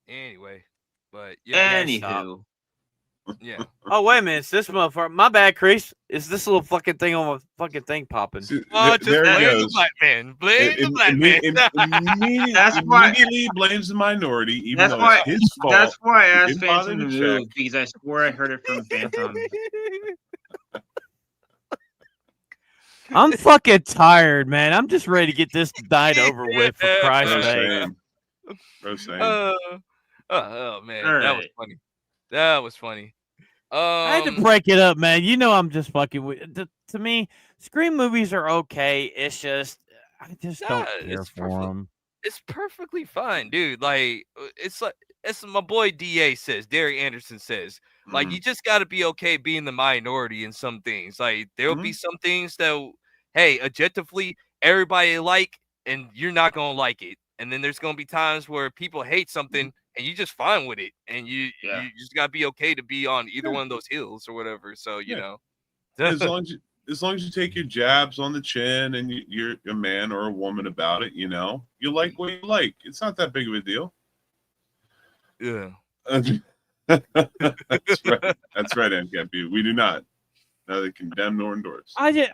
D: Anyway, but yeah,
C: Anywho.
D: yeah.
B: Oh wait a minute, it's this motherfucker. My bad, Kreese. Is this little fucking thing on my fucking thing popping?
A: See,
D: Oh, just
A: there he
D: blame the
A: goes.
D: black man. Blame the black man.
A: Immediately blames the minority, even
C: That's
A: though
C: why.
A: it's his fault.
C: That's why I
A: He
C: asked
A: didn't bother
C: Phantom to
A: to
C: move
A: check.
C: because I swore I heard it from Phantom.
B: I'm fucking tired, man. I'm just ready to get this night over with, for Christ's
A: Bro,
B: sake.
A: same. Bro, same.
D: Oh man,
C: All
D: that was
C: right.
D: funny. That was funny.
B: I had to break it up, man. You know I'm just fucking with. To me, Scream movies are okay. It's just I just don't care
D: it's
B: for them.
D: It's perfectly fine, dude. Like it's my boy Da says, Derek Anderson says, like you just got to be okay being the minority in some things. Like there'll be some things that, hey, objectively everybody like, and you're not gonna like it. And then there's gonna be times where people hate something, and you just fine with it, and you just gotta be okay to be on either one of those hills or whatever. So you know,
A: as long as you take your jabs on the chin and you're a man or a woman about it, you know, you like what you like. It's not that big of a deal.
D: Yeah.
A: That's right. That's right, MKP. We do not. Neither condemn nor endorse.
B: I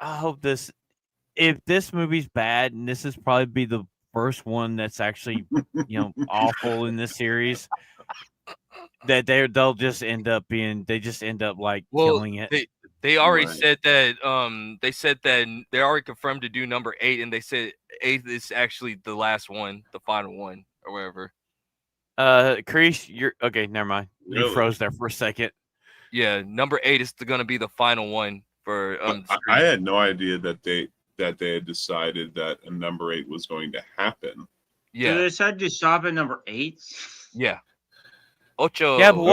B: hope this. If this movie's bad, and this is probably be the first one that's actually, awful in this series, that they'll just end up like killing it.
D: They already said that they said that they already confirmed to do number 8, and they said 8 is actually the last one, the final one or whatever.
B: Kreese, you're okay, never mind. You
A: Really?
B: froze there for a second.
D: Yeah, number 8 is going to be the final one for
A: I had no idea that they had decided that a number 8 was going to happen.
C: Yeah. So they decided to stop at number 8?
D: Yeah. Ocho.
B: Yeah, but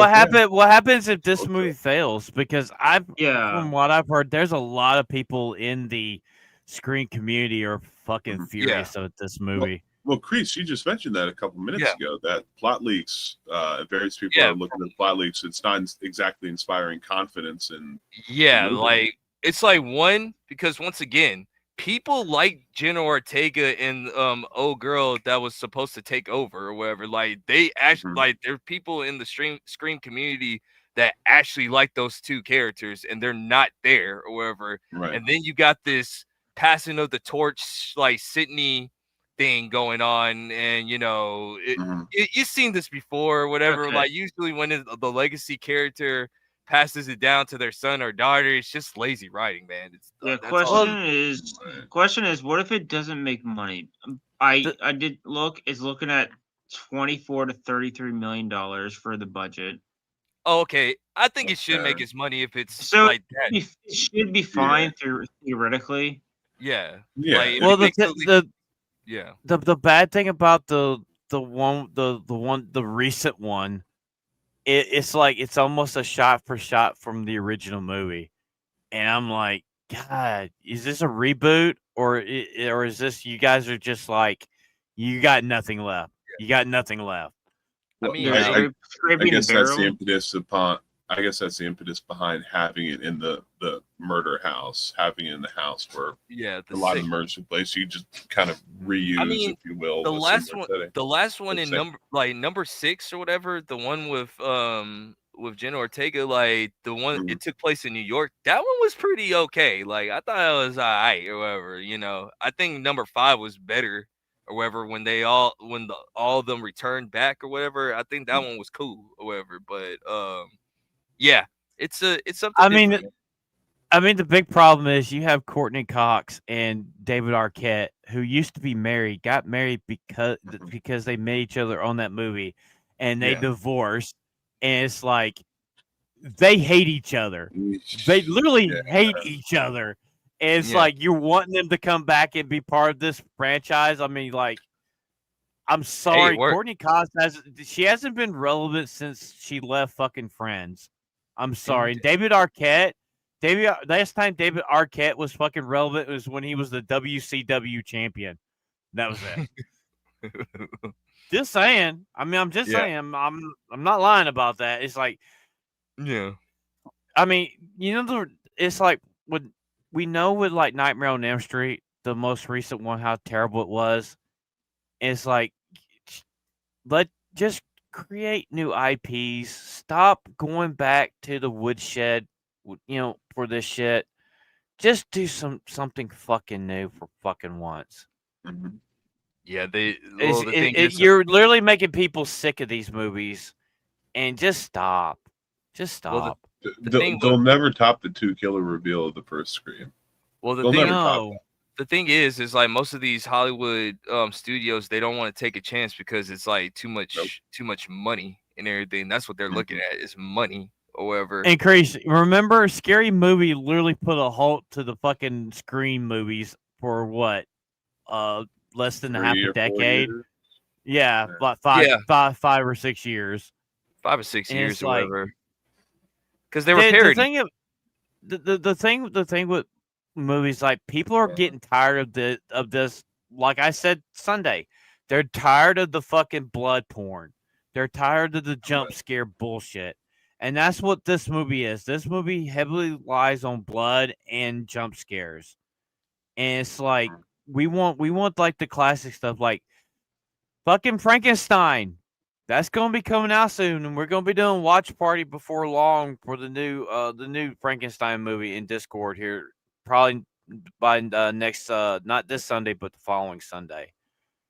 B: what happens if this movie fails? Because from what I've heard, there's a lot of people in the Screen community are fucking furious at this movie.
A: Well, Kreese, you just mentioned that a couple minutes ago, that plot leaks, various people are looking at plot leaks. It's not exactly inspiring confidence in
D: like it's like one, because once again, people like Jenna Ortega and old girl that was supposed to take over or whatever. Like they actually like there are people in the Scream community that actually like those two characters, and they're not there or whatever.
A: Right.
D: And then you got this passing of the torch, like Sydney thing going on, and you've seen this before or whatever.
C: Okay.
D: Like usually when the legacy character passes it down to their son or daughter, it's just lazy writing, man.
C: The question is, what if it doesn't make money? I did look. It's looking at $24 to $33 million for the budget.
D: Oh, okay. I think it should make its money if it's
C: So
D: like that.
C: it should be fine theoretically.
D: Yeah.
A: Yeah.
D: Like, if
B: Well,
D: it makes at least- yeah.
B: the bad thing about the recent one, it's like it's almost a shot for shot from the original movie, and I'm like, God, is this a reboot or is this you guys are just like you got nothing left? You got nothing left.
D: I mean,
C: They're
A: I
C: scraping
A: guess
C: the
A: that's the
C: barrel.
A: impetus upon. I guess that's the impetus behind having it in the murder house, having it in the house where
D: yeah,
A: a lot of the murders took place. You just kind of reuse, if you will,
D: the
A: a
D: last
A: similar
D: one,
A: setting.
D: the last one in
A: Same.
D: number 6 or whatever, the one with Jenna Ortega, like the one it took place in New York. That one was pretty okay. Like I thought it was alright or whatever. You know, I think number 5 was better or whatever when all of them returned back or whatever. I think that one was cool or whatever. But yeah, it's something.
B: I mean, the big problem is you have Courtney Cox and David Arquette, who used to be married, got married because they met each other on that movie, and they divorced. And it's like they hate each other. They literally hate each other. And it's like you're wanting them to come back and be part of this franchise. I mean, like, I'm sorry, Courtney Cox hasn't been relevant since she left fucking Friends. I'm sorry. David Arquette. Last time David Arquette was fucking relevant was when he was the WCW champion. That was it. Just saying. I mean, I'm just saying. I'm not lying about that. It's like,
D: yeah.
B: I mean, you know, it's like when we know with like Nightmare on Elm Street, the most recent one, how terrible it was. It's like, just create new IPs. Stop going back to the woodshed, for this shit. Just do something fucking new for fucking once.
D: Yeah,
B: you're literally making people sick of these movies, and just stop. Just stop.
A: Well, they'll never top the 2 killer reveal of the first Scream.
D: Well, the thing is like most of these Hollywood studios, they don't want to take a chance because it's like too much money and everything. That's what they're looking at is money or whatever.
B: And Kreese, remember, Scary Movie literally put a halt to the fucking Scream movies for what? Less than half a decade. Yeah, like 5 or 6 years.
D: 5 or 6 years or
B: like,
D: whatever. Because they were parody.
B: The thing with movies, like, people are getting tired of this. Like I said Sunday, they're tired of the fucking blood porn. They're tired of the jump scare bullshit. And that's what this movie is. This movie heavily relies on blood and jump scares. And it's like we want like the classic stuff, like fucking Frankenstein. That's gonna be coming out soon, and we're gonna be doing watch party before long for the new Frankenstein movie in Discord here, probably by next not this Sunday, but the following Sunday.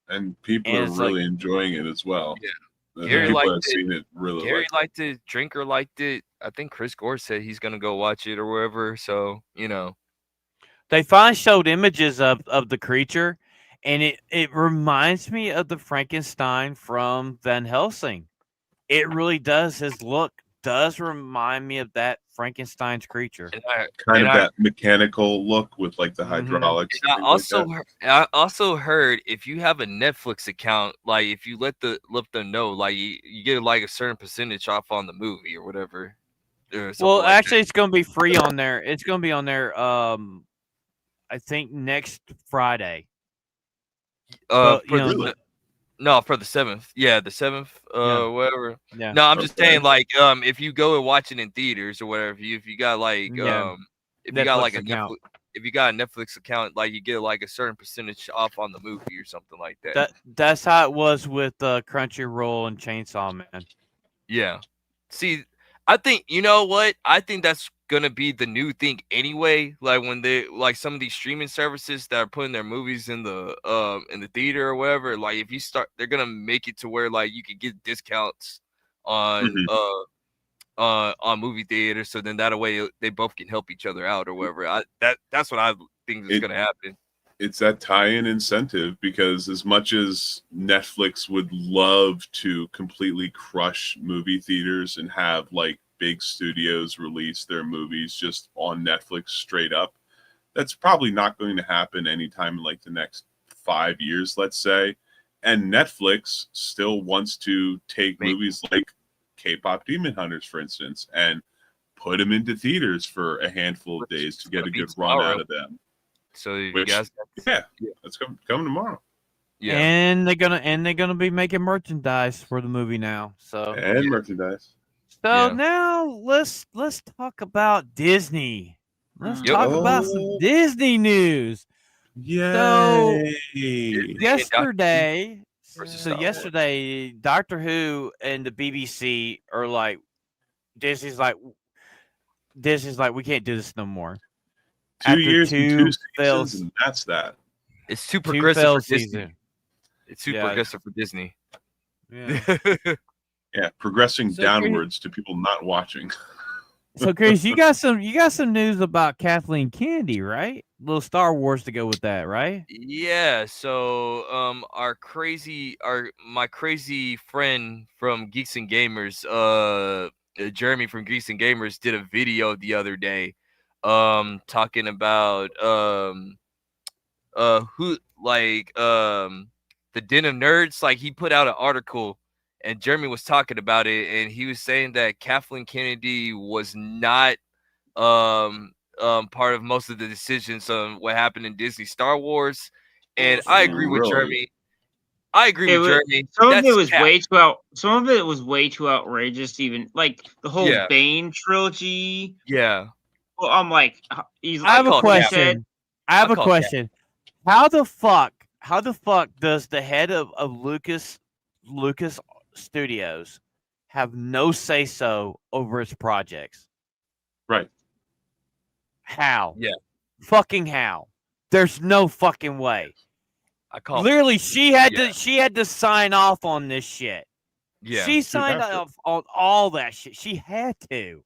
A: And people are really enjoying it as well.
D: Yeah. Gary liked
A: it. Really,
D: Gary liked it. Drinker liked it. I think Chris Gore said he's gonna go watch it or wherever. So
B: they finally showed images of the creature, and it reminds me of the Frankenstein from Van Helsing. It really does. His look does remind me of that Frankenstein's creature.
A: That mechanical look with like the hydraulics.
D: And I also heard if you have a Netflix account, like if you let them know, like you get like a certain percentage off on the movie or whatever.
B: Well, actually, it's going to be free on there. It's going to be on there. I think next Friday.
D: For the 7th. Yeah, the 7th. Whatever.
B: Yeah.
D: No, I'm just saying, like, if you go and watch it in theaters or whatever, if you got like, if you got like a Netflix, if you got a Netflix account, like you get like a certain percentage off on the movie or something like that.
B: That's how it was with Crunchyroll and Chainsaw Man.
D: Yeah. See, I think I think that's gonna be the new thing anyway. Like when they like some of these streaming services that are putting their movies in the theater or whatever. Like if you start, they're gonna make it to where like you can get discounts on movie theaters. So then that way they both can help each other out or whatever. That's what I think is gonna happen.
A: it's that tie-in incentive, because as much as Netflix would love to completely crush movie theaters and have like big studios release their movies just on Netflix straight up, that's probably not going to happen anytime in like the next 5 years, let's say. And Netflix still wants to take movies like K-pop Demon Hunters, for instance, and put them into theaters for a handful of days to get a good run out of them.
D: So you guys,
A: that's coming tomorrow.
D: Yeah,
B: and they're gonna be making merchandise for the movie now. So
A: merchandise.
B: So now let's talk about Disney. Let's talk about some Disney news.
A: Yay!
B: So yesterday, Doctor Who and the BBC are like, Disney's like, we can't do this no more.
A: 2 years and 2 seasons, and that's that.
D: It's too progressive for Disney. It's too progressive for Disney.
B: Yeah.
A: Yeah, progressing downwards to people not watching.
B: So, Chris, you got some news about Kathleen Kennedy, right? A little Star Wars to go with that, right?
D: Yeah. So, my crazy friend from Geeks and Gamers, Jeremy from Geeks and Gamers, did a video the other day, talking about the Den of Nerds. Like, he put out an article, and Jeremy was talking about it, and he was saying that Kathleen Kennedy was not part of most of the decisions on what happened in Disney Star Wars. And I agree with Jeremy. Jeremy.
C: Some of it was way too outrageous. Even like the whole Bane trilogy.
D: Yeah.
C: Well, I'm like,
B: I have a question. How the fuck does the head of Lucas Studios have no say so over its projects?
A: Right.
B: How?
D: Yeah.
B: Fucking how? There's no fucking way. Literally, she had to sign off on this shit.
D: Yeah.
B: She signed off on all that shit. She had to.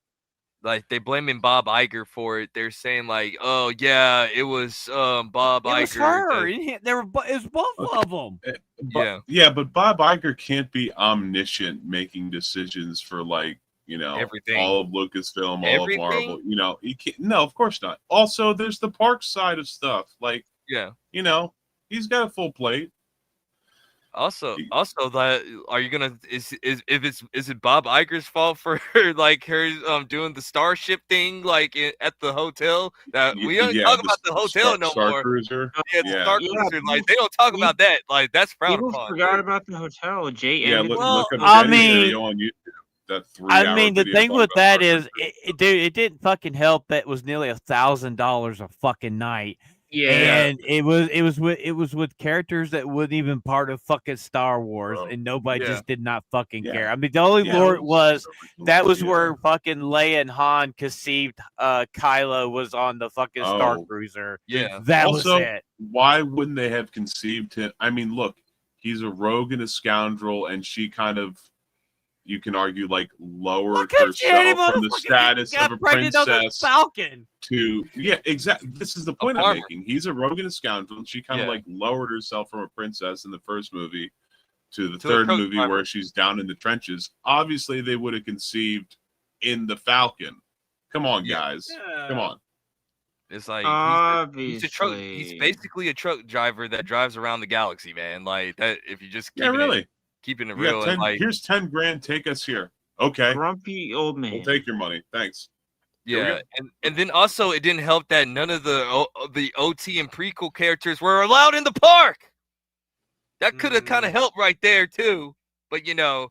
D: Like, they blaming Bob Iger for it. They're saying like, "Oh yeah, it was Bob Iger."
B: It was her. It was both of them.
A: But Bob Iger can't be omniscient, making decisions for like,
D: everything,
A: all of Lucasfilm, all of Marvel. He can't. No, of course not. Also, there's the park side of stuff. Like, he's got a full plate.
D: Also, that are you gonna is it Bob Iger's fault for like her doing the Starship thing like at the hotel? That we don't talk about the hotel no
A: Star
D: more.
A: Cruiser.
D: The Star Cruiser. Like, they don't talk about that. Like, that's frowned
C: people
D: upon.
C: forgot about the hotel.
A: Look up video on YouTube. That 3
B: the thing with that is, it didn't fucking help that it was nearly $1,000 a fucking night.
C: Yeah,
B: and it was with characters that wasn't even part of fucking Star Wars, and nobody just did not fucking care. I mean, the only lore was where fucking Leia and Han conceived Kylo was on the fucking Star Cruiser.
D: Yeah,
B: that was it.
A: Why wouldn't they have conceived him? I mean, look, he's a rogue and a scoundrel, and she kind of, you can argue, like, lowered herself from the status of a princess
B: Falcon
A: to exactly. This is the point I'm making. He's a rogue and a scoundrel, and she kind of like lowered herself from a princess in the first movie to the third movie where she's down in the trenches. Obviously, they would have conceived in the Falcon. Come on, guys. Come on.
D: It's like he's basically a truck driver that drives around the galaxy, man. Like that. If you just keeping it real.
A: Here's 10 grand. Take us here. Okay.
C: Grumpy old man.
A: We'll take your money. Thanks.
D: Yeah, and then also it didn't help that none of the OT and prequel characters were allowed in the park. That could have kind of helped right there too. But no,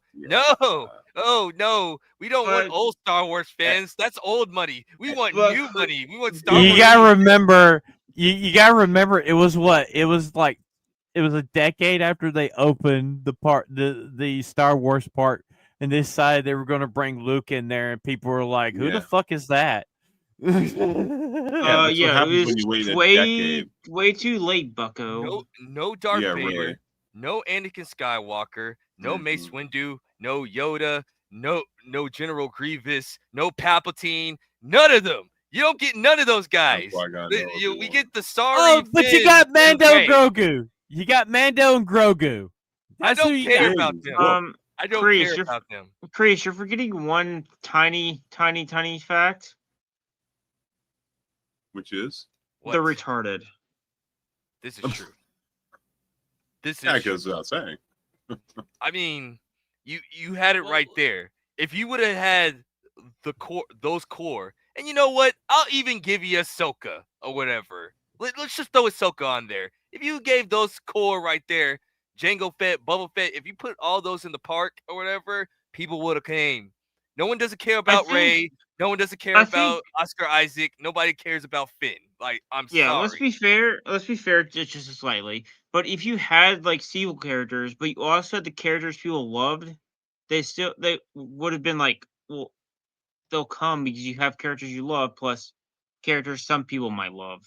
D: we don't want old Star Wars fans. That's old money. We want new money. We want Star Wars.
B: You gotta remember. You gotta remember. It was what? It was a decade after they opened the Star Wars part, and they decided they were going to bring Luke in there, and people were like, "Who the fuck is that?"
C: It was way too late, Bucko.
D: No Darth Vader, no Anakin Skywalker, no Mace Windu, no Yoda, no General Grievous, no Palpatine, none of them. You don't get none of those guys.
A: Qui-Gon,
D: We
A: Obi-Wan.
D: get the sorry.
B: Oh, but you
D: Finn,
B: got Mando
D: and Rey.
B: Grogu. You got Mando and Grogu.
D: I
B: That's who
D: don't
B: you
D: care
B: got.
D: about them. I don't
C: Kreese,
D: care
C: you're-
D: about them.
C: Kreese, you're forgetting one tiny fact.
A: Which is?
C: They're
D: What?
C: retarded.
D: This is true. This is
A: Yeah, it
D: true.
A: goes without saying.
D: I mean, you had it right there. If you would have had those core, and you know what? I'll even give you Ahsoka or whatever. Let's just throw Ahsoka on there. If you gave those core right there, Jango Fett, Boba Fett, if you put all those in the park or whatever, people would have came. No one doesn't care about Rey. No one doesn't care about Oscar Isaac. Nobody cares about Finn. Like, I'm sorry.
C: Let's be fair. Let's be fair just slightly. But if you had like sequel characters, but you also had the characters people loved, they would have been like, well, they'll come because you have characters you love plus characters some people might love.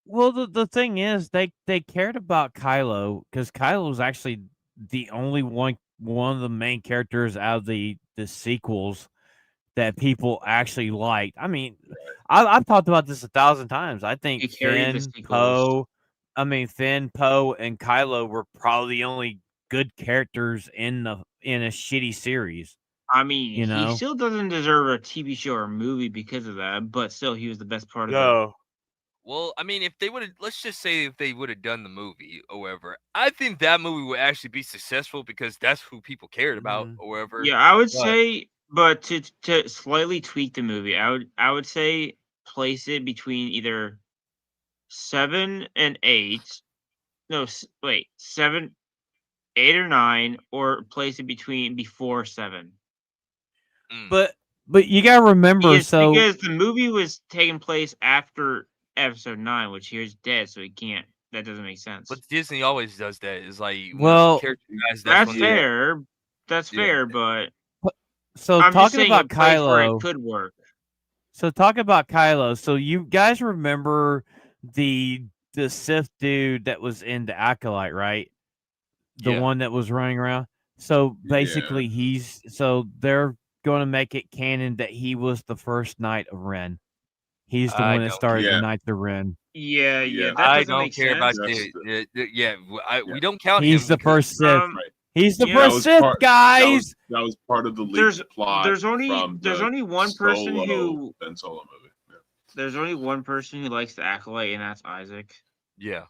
B: Well, the thing is, they cared about Kylo because Kylo was actually the only one of the main characters out of the sequels that people actually liked. I mean, I've talked about this 1,000 times. I think Finn, Poe, and Kylo were probably the only good characters in a shitty series.
C: I mean,
B: You know?
C: he still doesn't deserve a TV show or a movie because of that, but still, he was the best part of it.
B: No.
D: Well, I mean, if they would have, let's just say if they would have done the movie or whatever, I think that movie would actually be successful because that's who people cared about or whatever.
C: Yeah, I would say, but to slightly tweak the movie, I would say place it between either 7 and 8. No, wait, 7, 8 or 9, or place it before 7.
B: But you gotta remember,
C: because the movie was taking place after Episode 9, which here's dead, so he can't. That doesn't make sense.
D: But Disney always does that. It's like,
B: well,
C: that's fair. That's fair, but
B: so
C: I'm
B: talking
C: just
B: about
C: a place where
B: Kylo
C: it could work.
B: So talk about Kylo. So you guys remember the Sith dude that was in the Acolyte, right? The one that was running around. So basically, they're going to make it canon that he was the first Knight of Ren. He's the one that started the Knights of Ren.
C: Yeah. That
D: I don't care about it. We don't count him.
B: He's the first Sith.
A: Right.
B: He's the first Sith, guys.
A: That was part of the leaked plot.
C: There's only one person who
A: Ben Solo movie. Yeah.
C: There's only one person who likes the Acolyte, and that's Isaac.
D: Yeah.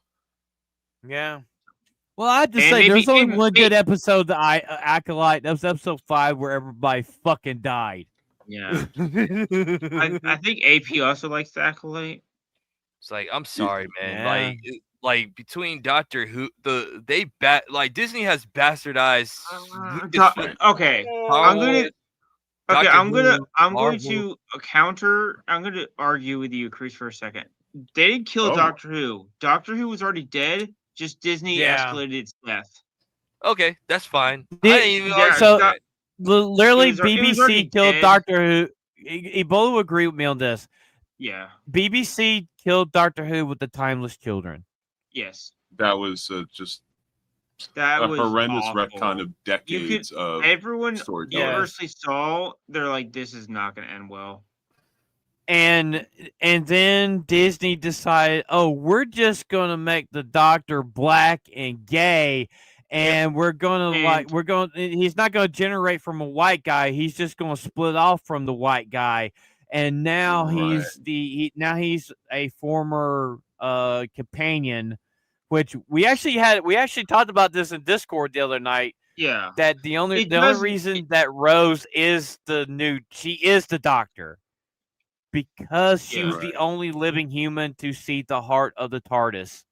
B: Well, I have to say, there's only one good episode that Acolyte. That was episode 5 where everybody fucking died.
C: Yeah. I think AP also likes the Acolyte.
D: It's like, I'm sorry, man. Like between Doctor Who, Disney has bastardized.
C: Okay, I'm going to counter. I'm going to argue with you, Kreese, for a second. They didn't kill Doctor Who. Doctor Who was already dead. Just Disney escalated its death.
D: Okay, that's fine.
B: Literally, BBC killed Doctor Who. Ebola would agree with me on this.
C: Yeah.
B: BBC killed Doctor Who with the Timeless Children.
C: Yes.
A: That was just
C: a
A: horrendous
C: awful.
A: retcon of decades of
C: everyone
A: storytelling.
C: universally saw. They're like, this is not going to end well.
B: And then Disney decided, we're just gonna make the Doctor black and gay, and he's not gonna generate from a white guy. He's just gonna split off from the white guy, and now he's a former companion, which we actually talked about this in Discord the other night.
C: Yeah,
B: that the only reason that Rose is she is the Doctor. Because she was the only living human to see the heart of the TARDIS.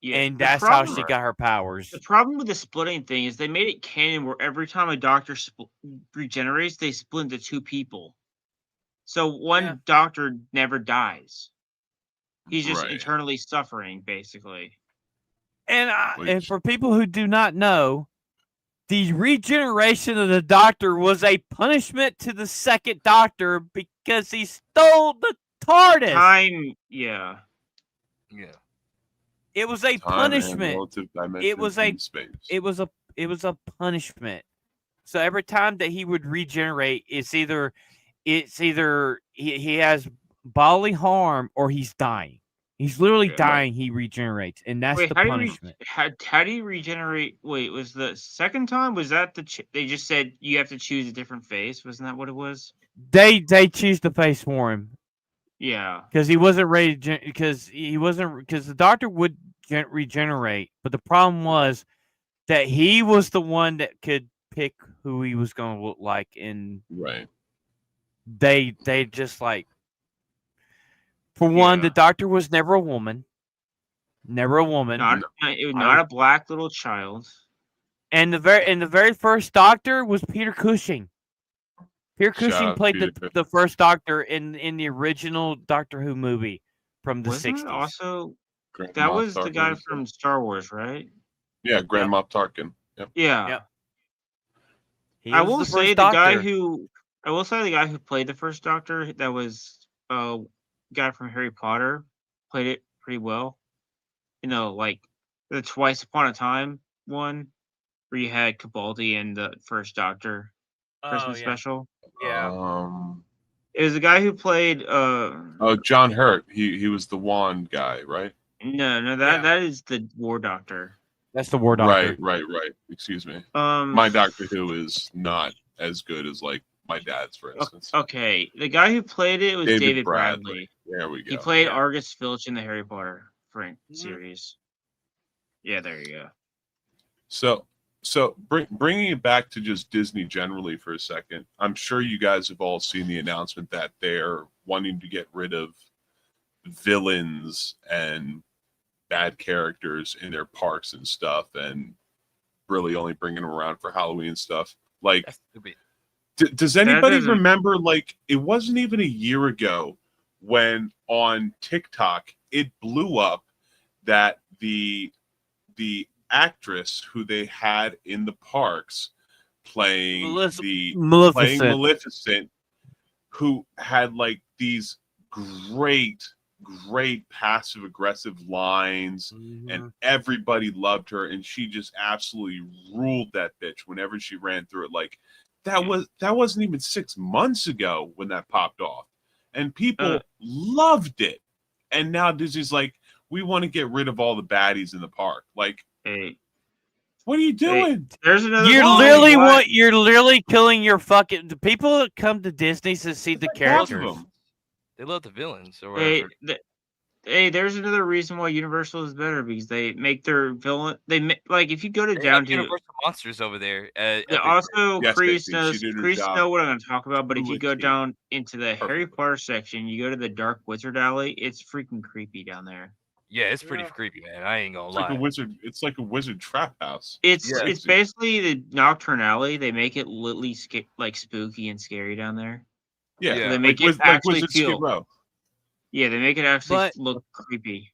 B: Yeah, and that's how she got her powers.
C: The problem with the splitting thing is they made it canon where every time a Doctor regenerates, they split into 2 people. So one Doctor never dies. He's just eternally suffering, basically.
B: And for people who do not know, the regeneration of the Doctor was a punishment to the second Doctor because he stole the TARDIS.
C: Yeah.
B: It was a punishment. It was a punishment. So every time that he would regenerate, it's either he has bodily harm or he's dying. He's literally
C: Yeah.
B: dying. He regenerates, and that's
C: Wait,
B: the
C: how do you
B: punishment.
C: how do you regenerate? Wait, was the second time? Was that they just said you have to choose a different face? Wasn't that what it was?
B: They choose the face for him
C: Yeah.
B: because he wasn't ready because the doctor would regenerate, but the problem was that he was the one that could pick who he was going to look like, and
A: Right.
B: they just like, for one, the
C: Yeah.
B: doctor was never a woman. Never a woman.
C: It was not a black little child.
B: And the very first doctor was Peter Cushing. Peter
A: Shout
B: Cushing
A: out
B: played
A: Peter
B: the first doctor in the original Doctor Who movie from the
C: Wasn't
B: 60s.
C: it also
A: Grand
C: that
A: Moff
C: was the
A: Tarkin
C: guy
A: was there.
C: from Star Wars, right?
A: Yeah, Grand Moff Tarkin. Yep.
C: Yeah.
B: Yep. He
C: I
B: was
C: will
B: the
C: say
B: first
C: the guy
B: doctor.
C: who played the first Doctor, that was guy from Harry Potter, played it pretty well. You know, like the Twice Upon a Time one, where you had Capaldi and the first Doctor Christmas special.
B: Yeah.
C: It was the guy who played
A: Oh, John Hurt. He was the wand guy, right?
C: no, that is the War Doctor.
B: That's the War Doctor.
A: Right. Excuse me.
C: My
A: My Doctor Who is not as good as like my dad's, for instance.
C: Okay, the guy who played it was David
A: Bradley.
C: Bradley.
A: There we go.
C: He played Argus Filch in the Harry Potter series. Yeah, there you go.
A: So bringing it back to just Disney generally for a second, I'm sure you guys have all seen the announcement that they're wanting to get rid of villains and bad characters in their parks and stuff, and really only bringing them around for Halloween stuff. Like, does anybody remember? Like, it wasn't even a year ago when on TikTok it blew up that the actress who they had in the parks playing Maleficent, who had like these great passive aggressive lines, and everybody loved her, and she just absolutely ruled that bitch whenever she ran through it. Like, that wasn't even 6 months ago when that popped off, and people loved it. And now Disney's like, we want to get rid of all the baddies in the park. Like,
C: hey,
A: what are you doing?
C: There's another.
B: You're literally killing your fucking the people that come to Disney to see the characters.
D: They love the villains or whatever.
C: Hey, there's another reason why Universal is better, because they make their villain. Like, if you go to
D: They
C: down
D: have
C: to
D: Universal Monsters over there.
C: also
A: Yes,
C: Kreese
A: Stacey,
C: knows what I'm going to talk about. But if you go
A: Perfect.
C: down into the Harry Potter section, you go to the Dark Wizard Alley. It's freaking creepy down there.
D: Yeah, it's pretty creepy, man. I ain't gonna lie.
A: It's like a wizard trap house.
C: It's basically the Nocturne Alley. They make it literally like spooky and scary down there.
A: Yeah,
C: So they make it actually feel. Yeah, they make it actually look creepy.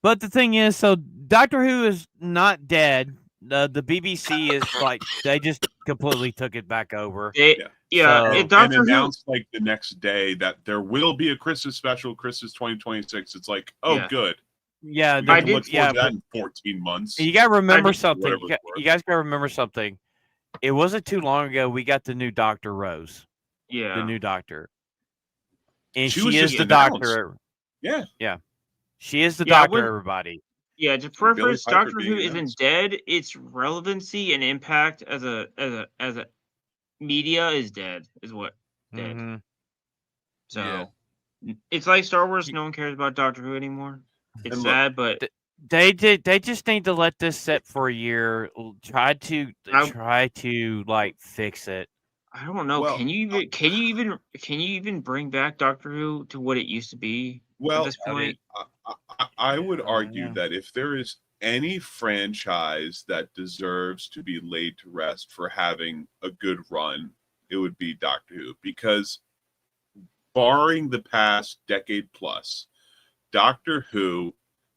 B: But the thing is, so Doctor Who is not dead. The BBC is like, they just completely took it back over.
A: And announced like the next day that there will be a Christmas special, Christmas 2026. It's like, good.
B: Yeah,
A: I did. That in 14 months.
B: You gotta remember something. You guys gotta remember something. It wasn't too long ago we got the new Dr. Rose.
C: Yeah,
B: the new Doctor, and
A: she
B: is the Doctor.
A: Yeah.
B: She is the Doctor. Everybody.
C: Yeah, to preface, Doctor Who isn't dead. Its relevancy and impact as a media is dead. Is what dead.
B: Mm-hmm.
C: So it's like Star Wars. No one cares about Doctor Who anymore. It's sad, but
B: they just need to let this sit for a year. Try to like fix it.
C: I don't know. Can you even bring back Doctor Who to what it used to be?
A: Well,
C: at this point?
A: I would argue that if there is any franchise that deserves to be laid to rest for having a good run, it would be Doctor Who, because barring the past decade plus, Doctor Who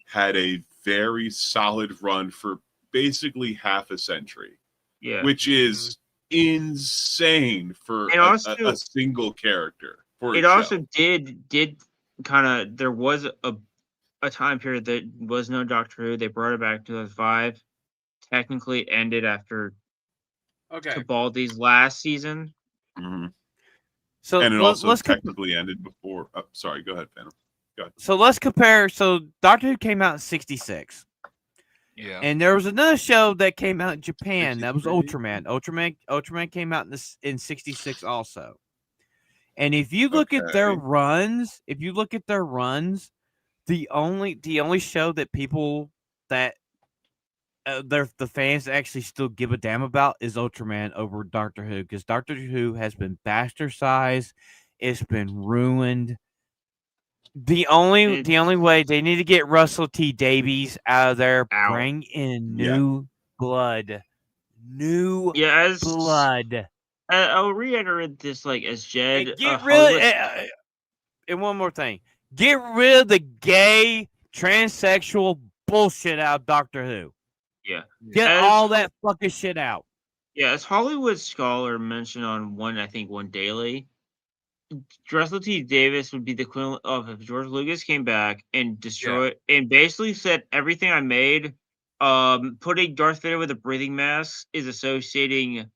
A: had a very solid run for basically half a century.
C: Yeah,
A: which is insane for a single character.
C: It also did kind of, there was a time period that was no Doctor Who. They brought it back in 2005. Technically, it ended after Capaldi's last season.
A: Mm-hmm.
B: So
A: And it
B: let-
A: also
B: let's com-
A: technically ended before. Sorry, go ahead, Phantom.
B: so let's compare. So Doctor Who came out in '66.
D: Yeah.
B: And there was another show that came out in Japan. That was
A: 63.
B: Ultraman. Ultraman came out in '66 also. And if you look at their
A: Okay.
B: runs, the only show that people that the fans actually still give a damn about is Ultraman over Doctor Who, because Doctor Who has been bastardized. It's been ruined. The only way they need to get Russell T Davies out of there,
C: Ow.
B: bring in
A: Yeah.
B: new blood.
C: Yeah, as
B: Blood.
C: I'll reiterate this, like as Jed.
B: And get
C: Hollywood-
B: rid and one more thing. Get rid of the gay transsexual bullshit out of Doctor Who.
C: Yeah.
B: Get
C: As
B: all
C: Ho-
B: that fucking shit out.
C: Yeah, as Hollywood Scholar mentioned on one daily, Russell T Davis would be the equivalent of if George Lucas came back and destroyed and basically said everything I made, putting Darth Vader with a breathing mask is associating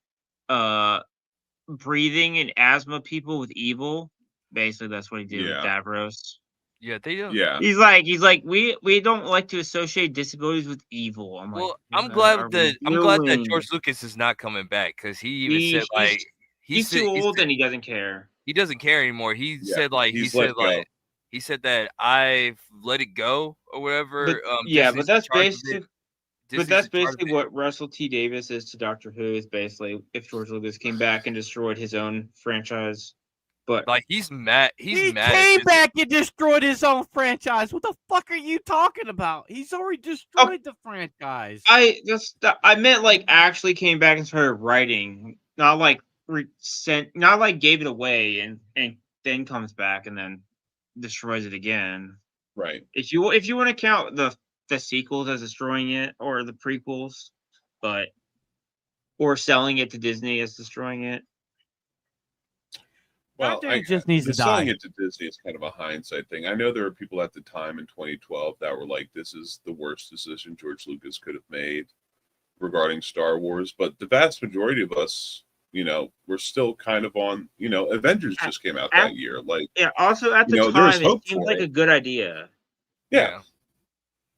C: breathing and asthma people with evil. Basically, that's what he did with
A: Yeah.
C: Davros.
D: Yeah, they don't.
A: Yeah.
C: He's like, we don't like to associate disabilities with evil. I'm like,
D: Well, I'm
C: "What are
D: glad
C: we
D: that
C: doing?"
D: George Lucas is not coming back, because he even said like
C: he's too old and he doesn't care.
D: he doesn't care anymore. He
A: Yeah,
D: said like
A: he's let go.
D: he said that I've let it go or whatever.
C: But, yeah,
D: Disney's
C: but that's
D: in charge of it.
C: basically
D: Disney's
C: that's
D: in charge of
C: basically
D: it.
C: what Russell T Davis is to Doctor Who. Is basically if George Lucas came back and destroyed his own franchise. But
D: Like he's mad. He's
B: He
D: mad. at
B: came
D: Disney.
B: back and destroyed his own franchise. What the fuck are you talking about? He's already destroyed the franchise.
C: I meant like actually came back and started writing, not like not like gave it away and then comes back and then destroys it again.
A: Right.
C: If you want to count the sequels as destroying it or the prequels, or selling it to Disney as destroying it.
A: Well,
B: Doctor Who just needs to
A: selling
B: die.
A: it to Disney is kind of a hindsight thing. I know there were people at the time in 2012 that were like, "This is the worst decision George Lucas could have made regarding Star Wars." But the vast majority of us, we're still kind of on. Avengers just came out that year. Like,
C: Yeah. Also, at the
A: there was
C: time,
A: hope
C: it seemed
A: for
C: like
A: it.
C: a good idea.
A: Yeah.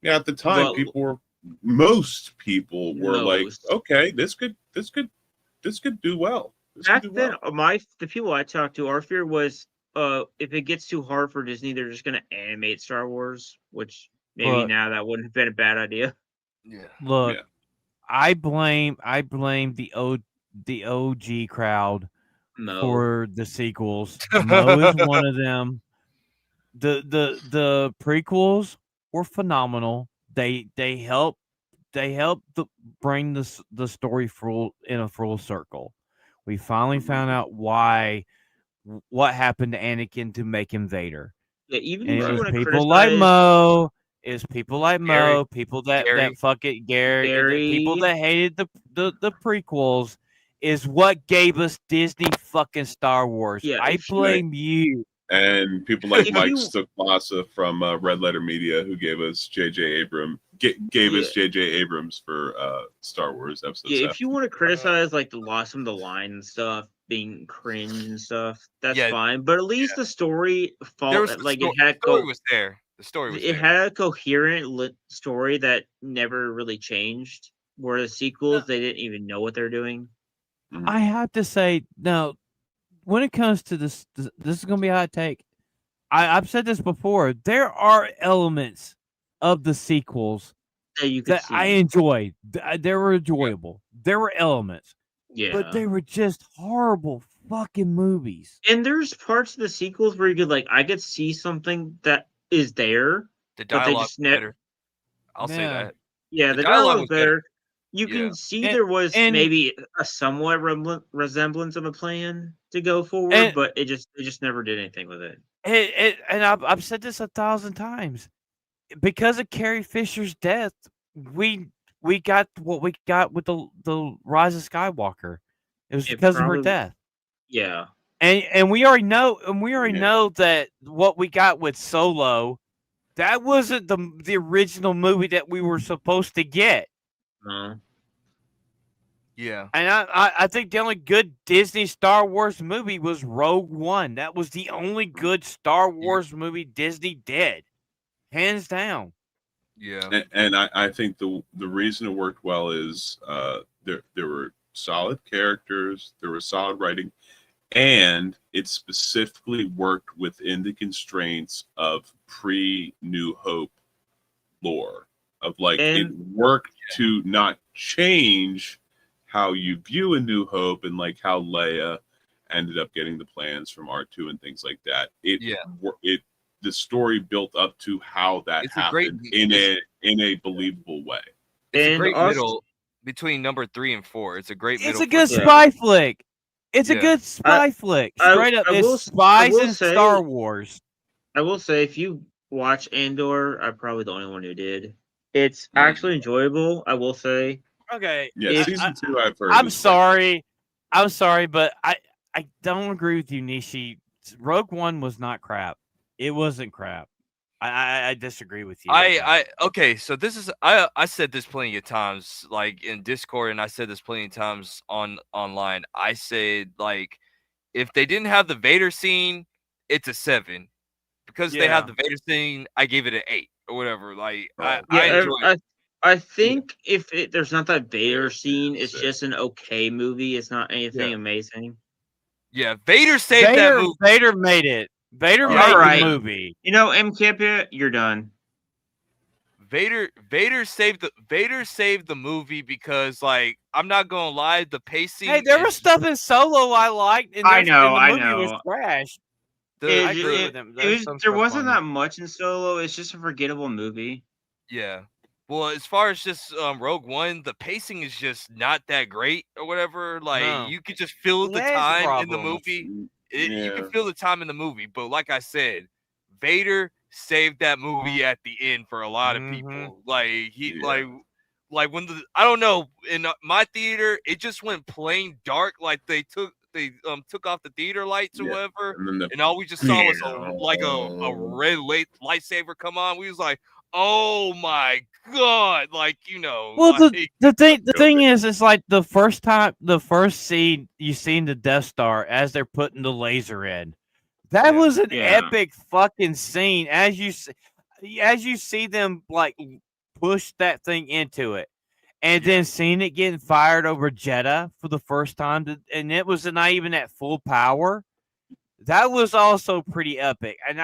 A: At the time,
C: Well-
A: most people were like,
C: Most.
A: "Okay, this could do well." This could
C: Back
A: do
C: then,
A: well.
C: the people I talked to, our fear was, if it gets too hard for Disney, they're just gonna animate Star Wars, which maybe
B: Look.
C: now that wouldn't have been a bad idea.
D: Yeah.
B: Look,
A: Yeah.
B: I blame the OG crowd
C: No.
B: for the sequels. Mo is one of them. The prequels were phenomenal. They help bring the story in a full circle. We finally found out what happened to Anakin to make him Vader.
C: Yeah, even
B: And
C: if
B: it
C: you
B: was
C: want to
B: people like
C: criticize
B: Mo. It's people like
D: Gary.
B: Mo, people that
D: Gary.
B: fuck it, Gary, people
C: Gary.
B: that hated the prequels, is what gave us Disney fucking Star Wars.
C: Yeah,
B: I
C: if you-
B: blame you.
A: And people like
C: If
A: Mike
C: you-
A: Stuklasa from Red Letter Media, who gave us J.J. Abrams, gave us J.J. Abrams for Star Wars episode.
C: Yeah, if you want to criticize like the loss of the line and stuff, being cringe and stuff, that's
D: Yeah,
C: fine. But at least the story
D: There was
C: like
D: the
C: it had
D: story was there. The story was
C: it
D: there.
C: had a coherent story that never really changed. Where the sequels, they didn't even know what they're doing.
B: I have to say, now, when it comes to this is going to be a hot take. I've said this before. There are elements of the sequels
C: That you could
B: that
C: see.
B: I enjoyed. They were enjoyable. There were elements,
C: Yeah.
B: but they were just horrible fucking movies.
C: And there's parts of the sequels where you could I could see something that is there.
D: The
C: but they
D: dialogue
C: just
D: better. I'll say
B: Yeah.
D: that.
C: Yeah, the
D: dialogue
C: dialogue
D: was
C: better.
D: better.
C: You
D: Yeah.
C: can see
B: And-
C: there was
B: and-
C: maybe a somewhat resemblance of a plan to go forward,
B: And-
C: but it just never did anything with it.
B: And I've said this 1,000 times. Because of Carrie Fisher's death, we got what we got with the Rise of Skywalker. It was
C: It
B: because of her
C: probably-
B: death.
C: Yeah.
B: And we already know
A: Yeah.
B: know that what we got with Solo, that wasn't the original movie that we were supposed to get.
D: Yeah.
B: And I think the only good Disney Star Wars movie was Rogue One. That was the only good Star Wars movie Disney did, hands down.
D: Yeah.
A: And I think the reason it worked well is there were solid characters, there was solid writing, and it specifically worked within the constraints of pre-New Hope lore. Of like, it worked to not change how you view A New Hope and like how Leia ended up getting the plans from R2 and things like that. The story built up to how that happened in a believable way.
D: It's a great middle between number 3 and 4. It's a great middle.
B: It's a good spy flick. It's a good spy flick. Straight up, it's spies and Star Wars.
C: I will say, if you watch Andor, I'm probably the only one who did. It's actually enjoyable, I will say.
B: Okay.
A: Yeah, season 2 I've heard.
B: I'm sorry, but I don't agree with you, Nishi. Rogue One was not crap. It wasn't crap. I disagree with you.
D: Okay, so this is I said this plenty of times, like in Discord, and I said this plenty of times online. I said, like, if they didn't have the Vader scene, it's a 7. Because they have the Vader scene, I gave it an 8 or whatever. Like, I enjoy it.
C: I think if there's not that Vader scene, it's just an okay movie. It's not anything amazing.
D: Yeah, Vader saved that movie.
B: Vader made it. Vader made the movie.
C: You know, M. Campia, you're done.
D: Vader saved the movie because, like, I'm not gonna lie, the pacing.
B: Hey, there was stuff in Solo I liked, and
C: I know.
B: the movie was trash. I agree with him.
C: There wasn't that much in Solo. It's just a forgettable movie.
D: Yeah. Well, as far as just Rogue One, the pacing is just not that great or whatever. Like, you could just feel the time in the movie. You can feel the time in the movie, but like I said, Vader saved that movie at the end for a lot of people. Like like when I don't know, in my theater, it just went plain dark. Like they took off the theater lights or whatever, and all we just saw was a red lightsaber come on. We was like, oh my god, like, you know.
B: Well,
D: like,
B: the thing is, it's like the first scene you seen the Death Star as they're putting the laser in. That was an epic fucking scene. As you see them like push that thing into it, and then seeing it getting fired over Jeddah for the first time, and it was not even at full power. That was also pretty epic, and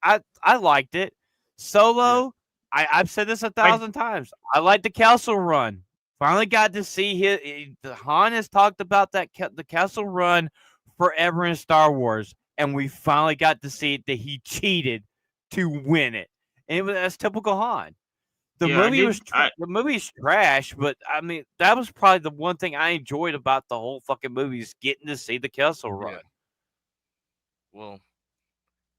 B: I liked it. Solo, I've said this 1,000 times. I like the Castle Run. Finally got to see Han has talked about the Castle Run forever in Star Wars, and we finally got to see it that he cheated to win it. And that's typical Han. The movie's trash, but I mean that was probably the one thing I enjoyed about the whole fucking movie is getting to see the Castle Run.
D: Well,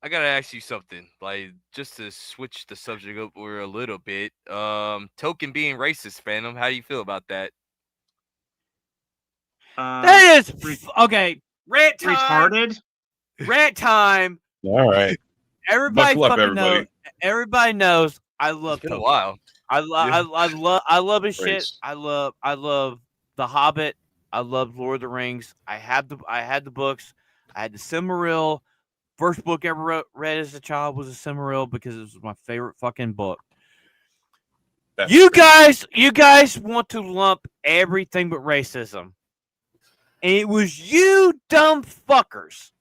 D: I gotta ask you something, like, just to switch the subject up a little bit. Token being racist, Phantom, how do you feel about that?
B: That is okay. Rant time.
C: Retarded.
B: Rant time.
A: All right.
B: Everybody
A: Buckle up,
B: fucking knows. Everybody knows I love.
D: It's been a while.
B: I love his shit. I love The Hobbit. I love Lord of the Rings. I had the books. I had the Silmarillion. First book I ever read as a child was a Silmarillion because it was my favorite fucking book. You guys want to lump everything but racism. And it was you dumb fuckers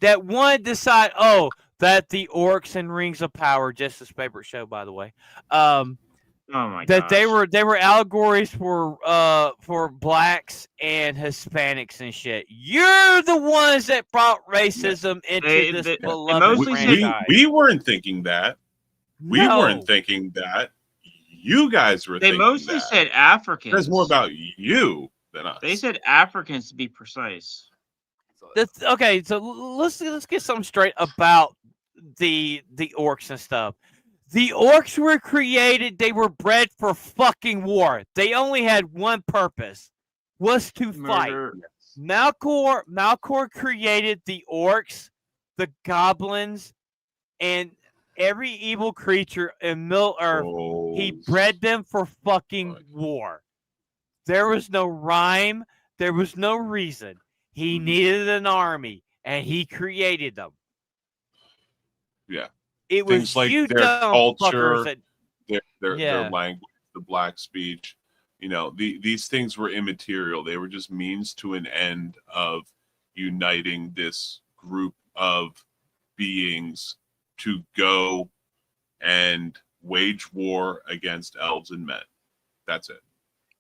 B: that wanted to decide, that the Orcs and Rings of Power, just his favorite show, by the way, that they were allegories for blacks and Hispanics and shit. You're the ones that brought racism into this beloved franchise.
A: We weren't thinking that. We weren't thinking that. You guys were.
C: They mostly said Africans.
A: There's more about you than us.
C: They said Africans, to be precise.
B: Okay, so let's get something straight about the Orcs and stuff. The Orcs were created, they were bred for fucking war. They only had one purpose, was to fight. Malcor created the Orcs, the goblins, and every evil creature in Middle Earth. He bred them for fucking war. There was no rhyme. There was no reason. He needed an army, and he created them.
A: Yeah.
B: It
A: Things
B: was
A: like
B: you
A: their
B: dumb
A: culture,
B: fuckers that
A: their language, the black speech. These things were immaterial. They were just means to an end of uniting this group of beings to go and wage war against elves and men. That's it.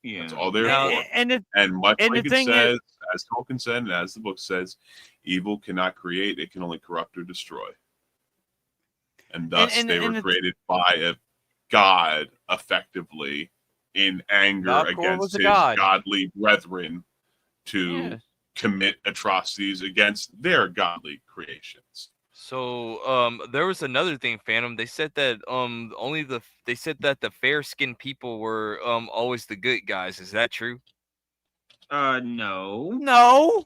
C: Yeah.
A: That's all they're for.
B: And
A: much
B: and
A: like
B: the
A: it
B: thing
A: says, as Tolkien said, and as the book says, evil cannot create; it can only corrupt or destroy. And thus, they were created by a god, effectively, in anger
B: Falkor was
A: against
B: a
A: his
B: god.
A: godly brethren to commit atrocities against their godly creations.
D: So there was another thing, Phantom. They said that they said that the fair skinned people were always the good guys. Is that true?
C: No.
B: No.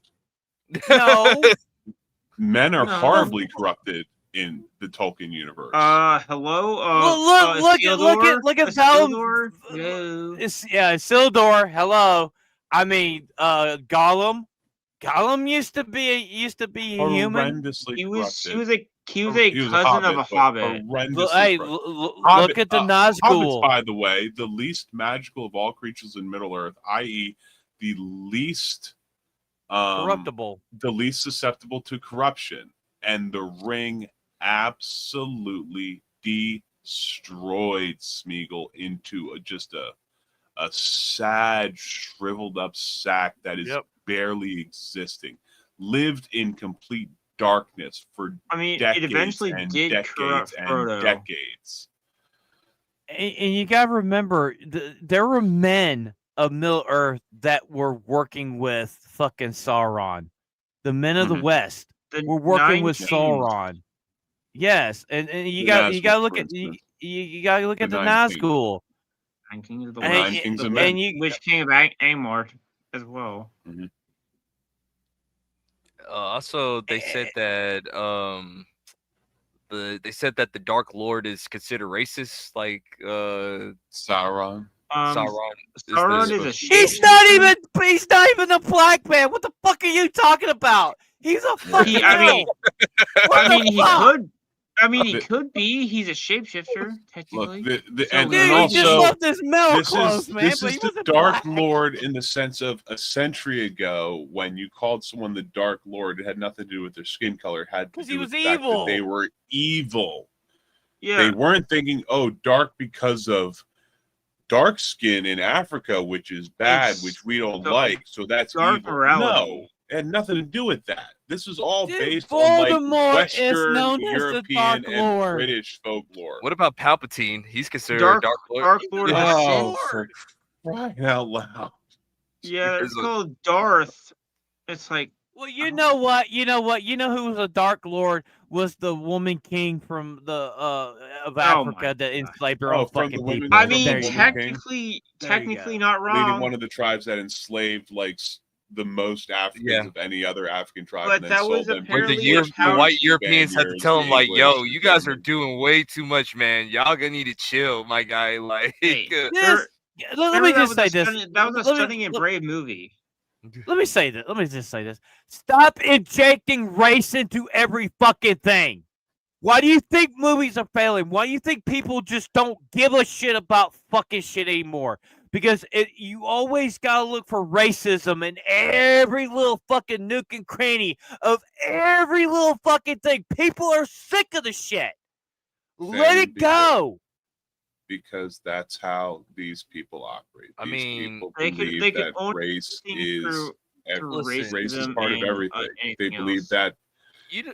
A: Men are
C: No.
A: horribly corrupted in the Tolkien universe.
C: Hello.
B: Look at
C: Isildur.
B: Hello. Isildur. Hello. I mean, Gollum. Gollum used to be a human.
A: Horrendously
C: He was
A: corrupted.
C: he was a cousin of a hobbit.
A: Horrendously corrupted.
B: Look at the Nazgul.
A: Hobbits, by the way, the least magical of all creatures in Middle Earth, i.e., the least
B: corruptible,
A: the least susceptible to corruption, and the ring absolutely destroyed Smeagol into just a sad, shriveled up sack that is barely existing. Lived in complete darkness for decades
C: it eventually
A: and
C: did
A: decades
C: corrupt
A: and
C: Frodo.
A: decades.
B: And you gotta remember, there were men of Middle Earth that were working with fucking Sauron. The men of the West were working with Sauron. Yes, and you gotta look at you gotta look at the Nazgul.
C: Nine Kings of the
A: Nine Kings of Men.
C: Which King of Angmar as well.
D: Also, they said that they said that the Dark Lord is considered racist, like
A: Sauron.
C: Sauron is a
B: he's not even a black man. What the fuck are you talking about? He's a fucking
C: he could be. He's a shapeshifter, technically.
A: Look,
B: he just left his mouth closed, man.
A: This is the Dark Lord in the sense of a century ago when you called someone the Dark Lord. It had nothing to do with their skin color. It had to do with the fact that they were evil.
C: Yeah.
A: They weren't thinking, dark because of dark skin in Africa, which is bad, which we don't like. So that's evil. No, it had nothing to do with that. This is all based on Western, European, and British folklore.
D: What about Palpatine? He's considered a Dark Lord.
C: Dark Lord
A: for crying out loud.
C: Yeah, it's called Darth. It's like,
B: well, you know what? You know who was a Dark Lord was the woman king from the of Africa that enslaved her own fucking people.
C: I mean, technically not wrong.
A: Leading one of the tribes that enslaved the most Africans of any other African tribe.
C: But
A: and then
C: that was
A: sold them
C: apparently
D: the white Europeans had to tell him, like,
A: English,
D: yo, you guys are doing way too much, man. Y'all gonna need to chill, my guy. Like,
B: let me just say this.
C: That was a stunning and brave movie.
B: Let me say this. Let me just say this. Stop injecting race into every fucking thing. Why do you think movies are failing? Why do you think people just don't give a shit about fucking shit anymore? Because you always gotta look for racism in every little fucking nook and cranny of every little fucking thing. People are sick of the shit. Let it go.
A: Because that's how these people operate.
D: I mean,
A: people believe that race is part of everything. They believe that,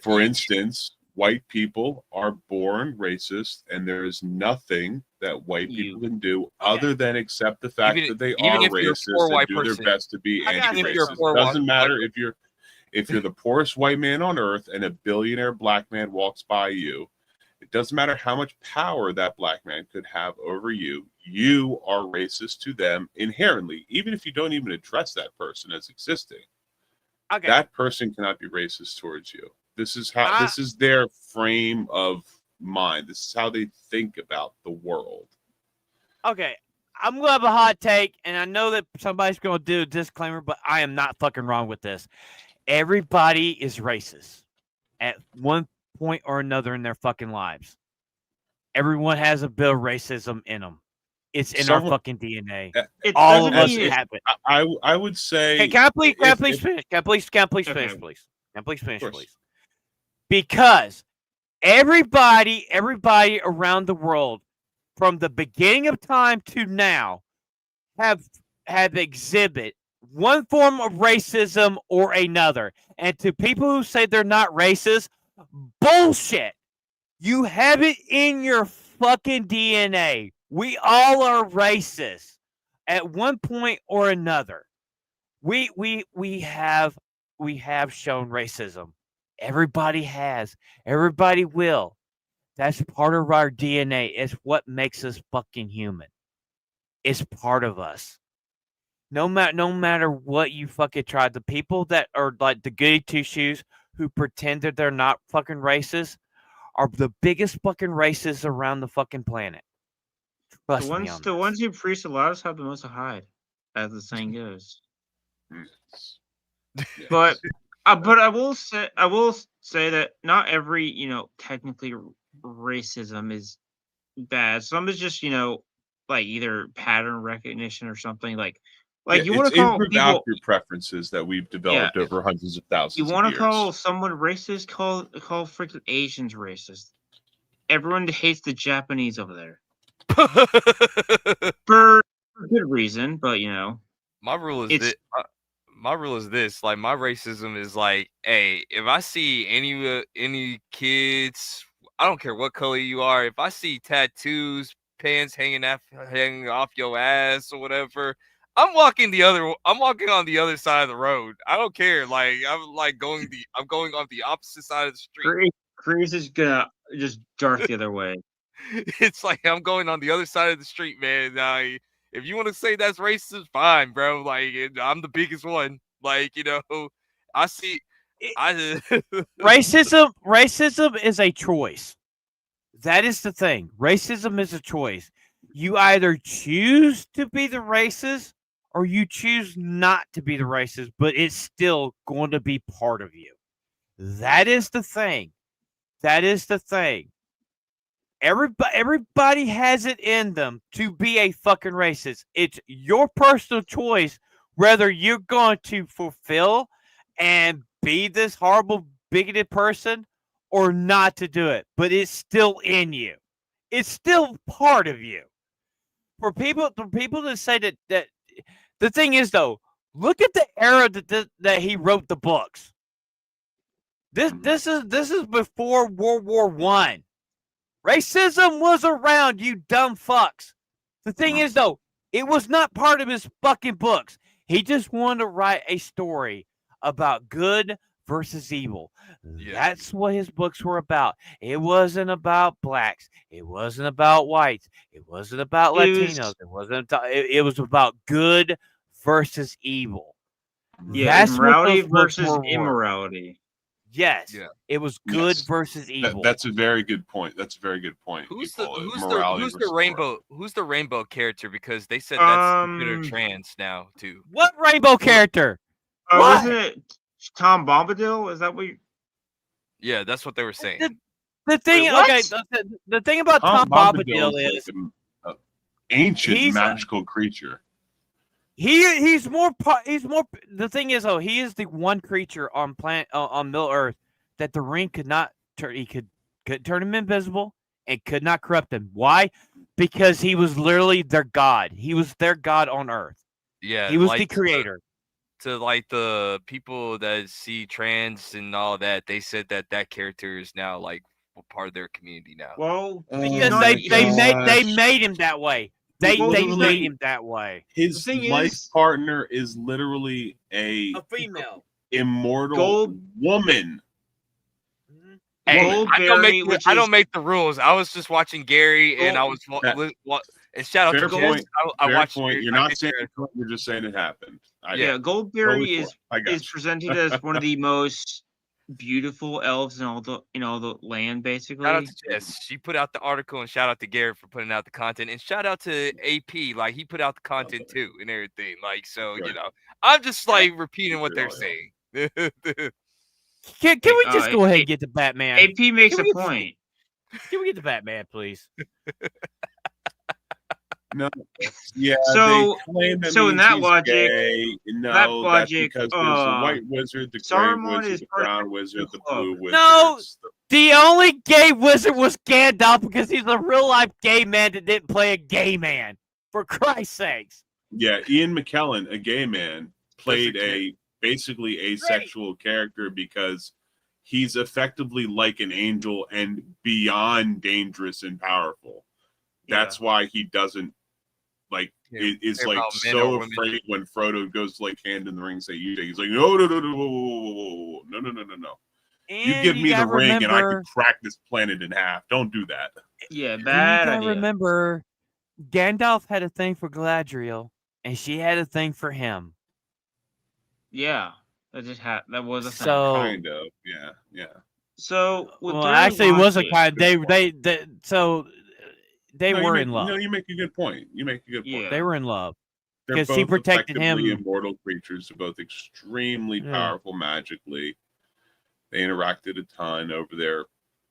A: for instance, white people are born racist, and there is nothing that white people can do other than accept the fact that they are racist and do their best to be anti-racist. It doesn't matter if you're the poorest white man on earth and a billionaire black man walks by you. It doesn't matter how much power that black man could have over you. You are racist to them inherently, even if you don't even address that person as existing. That person cannot be racist towards you. This is how this is their frame of mind. This is how they think about the world.
B: Okay, I'm gonna have a hot take, and I know that somebody's gonna do a disclaimer, but I am not fucking wrong with this. Everybody is racist at one point or another in their fucking lives. Everyone has a bit of racism in them. It's in our fucking DNA. All of us have it.
A: I would say.
B: Hey, can I please finish? Can I please finish, please? Can I please finish, please? Because everybody around the world, from the beginning of time to now, have exhibit one form of racism or another. And to people who say they're not racist, bullshit. You have it in your fucking DNA. We all are racist at one point or another. We have shown racism. Everybody has. Everybody will. That's part of our DNA. It's what makes us fucking human. It's part of us. No matter what you fucking try, the people that are like the goody two shoes who pretend that they're not fucking racist are the biggest fucking racists around the fucking planet. Trust me on
C: the ones who preach the loudest have the most to hide, as the saying goes. But I will say that not every technically racism is bad. Some is just like either pattern recognition or something like you want to call people
A: outgroup preferences that we've developed over hundreds of thousands.
C: You
A: want
C: to call someone racist? Call freaking Asians racist. Everyone hates the Japanese over there for good reason, but
D: my rule is this. My rule is this: like, my racism is like, hey, if I see any kids, I don't care what color you are. If I see tattoos, pants hanging off your ass or whatever, I'm walking on the other side of the road. I don't care. Like, I'm going on the opposite side of the street.
C: Kreese is gonna just dart the other way.
D: It's like I'm going on the other side of the street, man. If you want to say that's racist, fine, bro. Like, I'm the biggest one. Like, I see.
B: Racism is a choice. That is the thing. Racism is a choice. You either choose to be the racist or you choose not to be the racist, but it's still going to be part of you. That is the thing. Everybody has it in them to be a fucking racist. It's your personal choice whether you're going to fulfill and be this horrible, bigoted person or not to do it. But it's still in you. It's still part of you. For people to say that the thing is, though, look at the era that he wrote the books. This is before World War I. Racism was around, you dumb fucks. The thing is, though, it was not part of his fucking books. He just wanted to write a story about good versus evil. Yeah. That's what his books were about. It wasn't about blacks. It wasn't about whites. It wasn't about Latinos. It was about good versus evil.
C: Yeah, that's morality versus immorality.
B: Yes. Yeah. It was good versus evil.
A: That's a very good point. Who's
D: the rainbow character? Because they said that's considered trans now too.
B: What rainbow character?
C: Wasn't it Tom Bombadil? Is that what you...
D: Yeah, that's what they were saying.
B: The thing the thing about Tom Bombadil is
A: an ancient magical creature.
B: He's more. The thing is, he is the one creature on Middle Earth that the ring could not turn. He could turn him invisible and could not corrupt him. Why? Because he was literally their god. He was their god on Earth.
D: Yeah,
B: he was the creator.
D: To like the people that see trans and all that, they said that character is now like part of their community now.
C: Well,
B: because they made him that way. They made him that way.
A: His life partner is literally a
B: female,
A: immortal woman.
D: Hey, I don't make the rules. I was just watching Gary, and I was and shout out to
A: Jess. I watched. You're not saying it, you're just saying it happened.
C: Goldberry is presented as one of the most beautiful elves in all the land, basically.
D: Shout out to Jess. She put out the article, and shout out to Garrett for putting out the content, and shout out to AP. Like, he put out the content too and everything. Like, so
A: Right.
D: I'm just like repeating what they're saying.
B: Can we just go ahead and get to Batman?
C: AP makes
B: Can
C: a
B: we
C: point.
B: Can we get to Batman, please?
A: No. Yeah.
C: So-
A: they claim that
C: so in
A: means
C: that
A: he's
C: logic-
A: gay. No,
C: that
A: that's
C: logic,
A: because there's the white wizard, the gray
C: Saruman
A: wizard,
C: is
A: the
C: part of
A: brown wizard, the
C: club.
A: blue wizard.
B: No.
A: It's the-
B: The only gay wizard was Gandalf because he's a real life gay man that didn't play a gay man. For Christ's sakes.
A: Yeah, Ian McKellen, a gay man, played
D: Perfect
A: a basically asexual character because he's effectively like an angel and beyond dangerous and powerful. That's why he doesn't like
D: Yeah,
A: is
D: care
A: like
D: about men or
A: so
D: women.
A: afraid when Frodo goes to like hand in the ring, say you take. He's like, no, whoa, no. You
B: And
A: give me the
B: gotta
A: ring and I
B: remember-
A: could crack this planet in half. Don't do that.
C: Yeah,
B: And
C: bad
B: you gotta
C: idea.
B: remember, Gandalf had a thing for Galadriel, and she had a thing for him.
C: Yeah, that was a thing.
B: So,
A: Kind of. Yeah.
C: So, with
B: well,
C: their
B: actually, it was a
C: logic-
B: kind. They
A: No,
B: were
A: you
B: in love.
A: No, you make a good point.
C: Yeah.
B: They were in love.
A: They're
B: 'Cause he
A: both
B: protected
A: effectively
B: him.
A: immortal creatures. They're both extremely
B: Yeah.
A: powerful magically. They interacted a ton over there.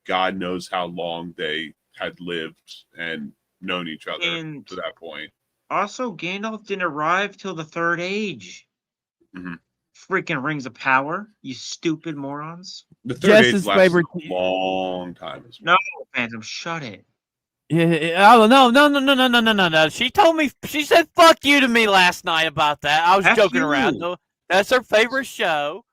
A: God knows how long they had lived and known each other
C: And-
A: to that point.
C: Also, Gandalf didn't arrive till the Third Age.
A: Mhm.
C: Freaking Rings of Power, you stupid morons.
A: The Third Age
B: Jess's
A: lasted
B: favorite-
A: a long time as well.
C: No, Phantom, shut it.
B: Yeah, oh no. She told me, she said fuck you to me last night about that. I was
C: F
B: joking
C: you.
B: around. No, that's her favorite show.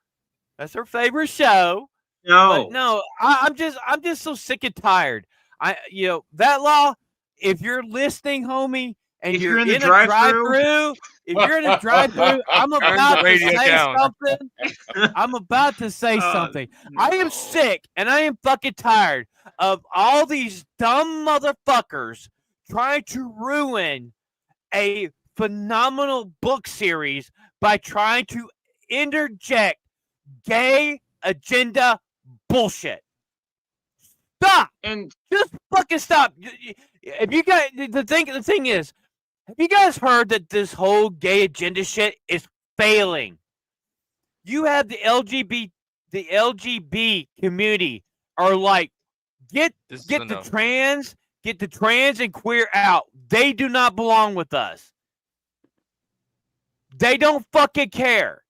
B: That's her favorite show.
C: No.
B: But no, I'm just so sick and tired. That law, if you're listening, homie, and
C: If
B: you're
C: you're in the
B: in a
C: drive-thru-
B: drive-through, if you're in a drive-through, I'm
D: Turn the
B: about to
D: radio
B: say
D: down.
B: something. I'm about to say something. I am sick and I am fucking tired of all these dumb motherfuckers trying to ruin a phenomenal book series by trying to interject gay agenda bullshit. Stop.
C: And
B: Just fucking stop. If you guys, the thing is, have you guys heard that this whole gay agenda shit is failing? You have the LGBT community are like, get the trans and queer out. They do not belong with us. They don't fucking care.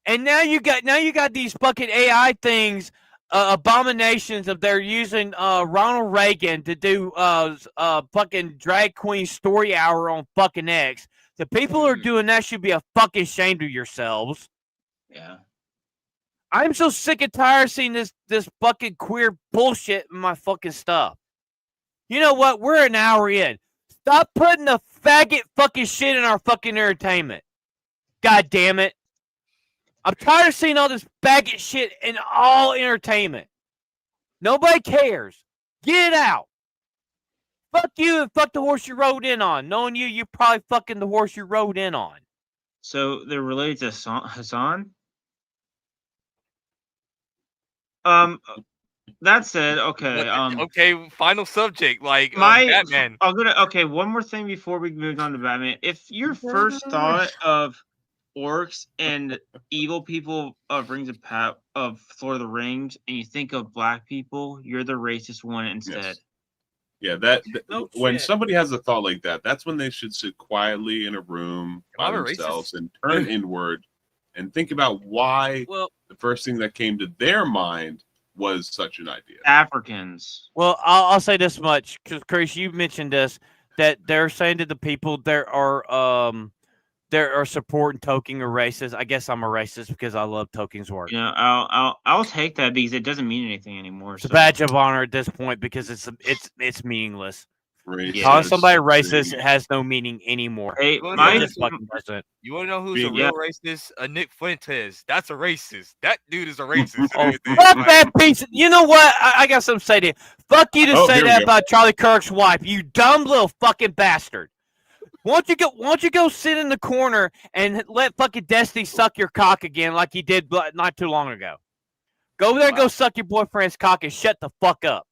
B: And now you got these fucking AI things, abominations of they're using Ronald Reagan to do fucking drag queen story hour on fucking X. The people who are doing that should be a fucking ashamed of yourselves.
C: yeah.
B: I'm so sick and tired of seeing this fucking queer bullshit in my fucking stuff. You know what? We're an hour in. Stop putting the faggot fucking shit in our fucking entertainment. God damn it. I'm tired of seeing all this faggot shit in all entertainment. Nobody cares. Get it out. Fuck you and fuck the horse you rode in on. Knowing you, you're probably fucking the horse you rode in on.
C: So they're related to Hassan. That said, okay.
D: Okay, final subject. Like Batman.
C: Okay, one more thing before we move on to Batman. If your first thought of orcs and evil people of of Lord of the Rings, and you think of black people, you're the racist one instead.
A: Yes. Yeah,
B: No
A: when
B: shit.
A: somebody has a thought like that, that's when they should sit quietly in a room by
D: I'm a
A: themselves
D: racist.
A: and turn inward and think about why
B: Well,
A: the first thing that came to their mind was such an idea.
C: Africans.
B: Well, I'll say this much because Chris, you mentioned this that they're saying to the people there are supporting Tolkien or racist. I guess I'm a racist because I love Tolkien's work.
C: You know, I'll take that because it doesn't mean anything anymore.
B: It's a badge of honor at this point because it's meaningless.
A: Racist,
B: Calling somebody racist has no meaning anymore.
C: Hey,
B: It
C: my
B: just fucking doesn't.
D: You want to know who's
A: Being-
D: a real racist? Nick Fuentes. That's a racist. That dude is a racist. and
B: Oh,
D: everything.
B: fuck that piece. You know what? I got something to say to you. Fuck you to
A: Oh,
B: say
A: here we
B: that
A: go.
B: about Charlie Kirk's wife. You dumb little fucking bastard. Won't you go sit in the corner and let fucking Destiny suck your cock again like he did not too long ago? Go over there and
D: Wow.
B: go suck your boyfriend's cock and shut the fuck up.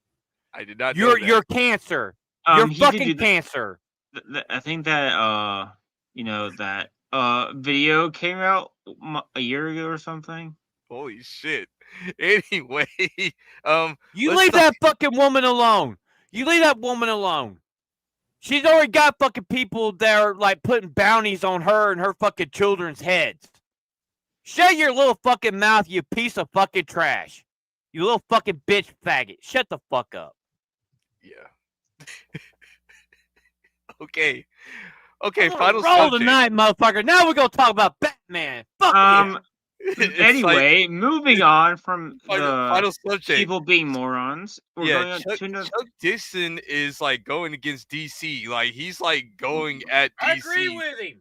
D: I did not know that.
B: You're cancer. You're
C: he did
B: fucking
C: do that.
B: cancer.
C: I think that that video came out a year ago or something.
D: Holy shit. Anyway,
B: You
D: let's
B: leave
D: talk-
B: that fucking woman alone. You leave that woman alone. She's already got fucking people that are like putting bounties on her and her fucking children's heads. Shut your little fucking mouth, you piece of fucking trash. You little fucking bitch faggot. Shut the fuck up.
D: Yeah. Okay. Okay,
B: I'm
D: final
B: gonna roll
D: subject.
B: tonight, motherfucker. Now we're gonna talk about Batman. Fuck yeah.
D: It's
C: Anyway, moving on from
D: final subject.
C: people being morons. We're going on
D: Chuck,
C: to another.
D: Chuck Dixon is like going against DC. Like he's like going at DC.
B: I agree with him.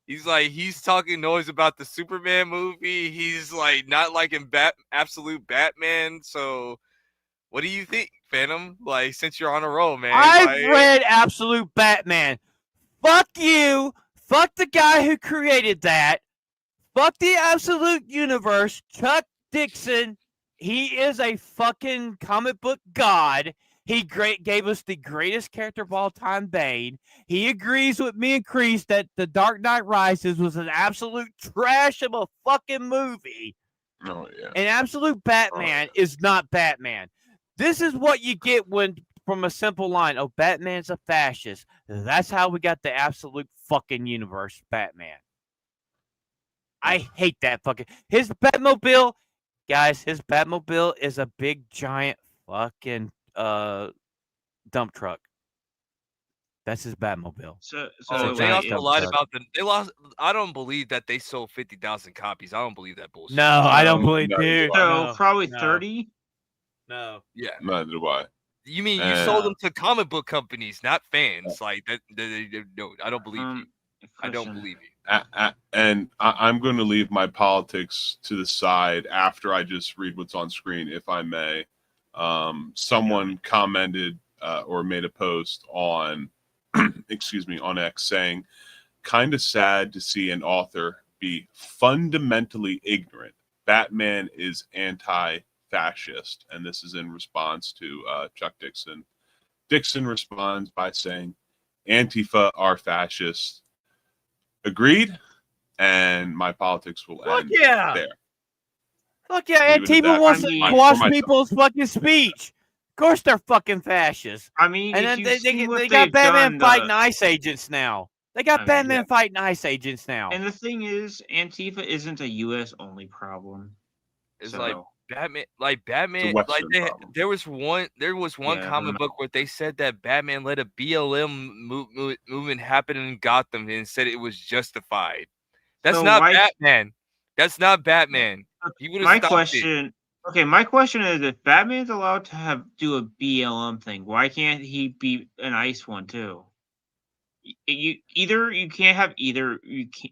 D: He's talking noise about the Superman movie. He's like not liking absolute Batman. So what do you think, Phantom? Like since you're on a roll, man.
B: I've read Absolute Batman. Fuck you. Fuck the guy who created that. Fuck the Absolute Universe. Chuck Dixon. He is a fucking comic book god. He gave us the greatest character of all time, Bane. He agrees with me and Kreese that The Dark Knight Rises was an absolute trash of a fucking movie.
A: Oh yeah.
B: And Absolute Batman is not Batman. This is what you get when from a simple line. Oh, Batman's a fascist. That's how we got the Absolute fucking Universe Batman. I hate that fucking. His Batmobile, guys, his Batmobile is a big giant fucking dump truck. That's his Batmobile.
C: So
D: They also
B: dump
D: lied
B: truck.
D: about the. They lost. I don't believe that they sold 50,000 copies. I don't believe that bullshit.
B: No, I don't
A: No,
B: believe,
A: no,
B: dude.
C: so
B: No,
C: probably
B: no,
C: 30.
B: No.
D: Yeah.
A: Neither do I.
D: You mean you sold them to comic book companies, not fans? Like that? No, I don't believe you. I don't believe you.
A: And I'm going to leave my politics to the side after I just read what's on screen, if I may. Someone commented or made a post on, excuse me, on X saying, kind of sad to see an author be fundamentally ignorant. Batman is anti-fascist. And this is in response to Chuck Dixon. Dixon responds by saying, Antifa are fascists. Agreed, and my politics will end there.
B: Fuck yeah,
A: Leave it at
B: Antifa
A: that.
B: wants
C: I
B: to
C: mean,
B: quash
A: for myself.
B: people's fucking speech. Of course they're fucking fascists.
C: I mean,
B: And
C: if
B: then
C: you
B: they
C: see what
B: got
C: they've
B: Batman
C: done,
B: fighting ICE agents now. They got
C: I mean,
B: Batman fighting ICE agents now.
C: and the thing is, Antifa isn't a U.S. only problem.
D: It's
C: So,
D: like Batman,
A: Western problem.
D: there was one
C: Yeah,
D: comic book where they said that Batman let a BLM movement happen in Gotham and said it was justified. That's
C: So
D: not
C: why-
D: Batman. That's not Batman. He would
C: my
D: have stopped it.
C: question. Okay, my question is: if Batman's allowed to do a BLM thing, why can't he be an ICE one too? You can't have either,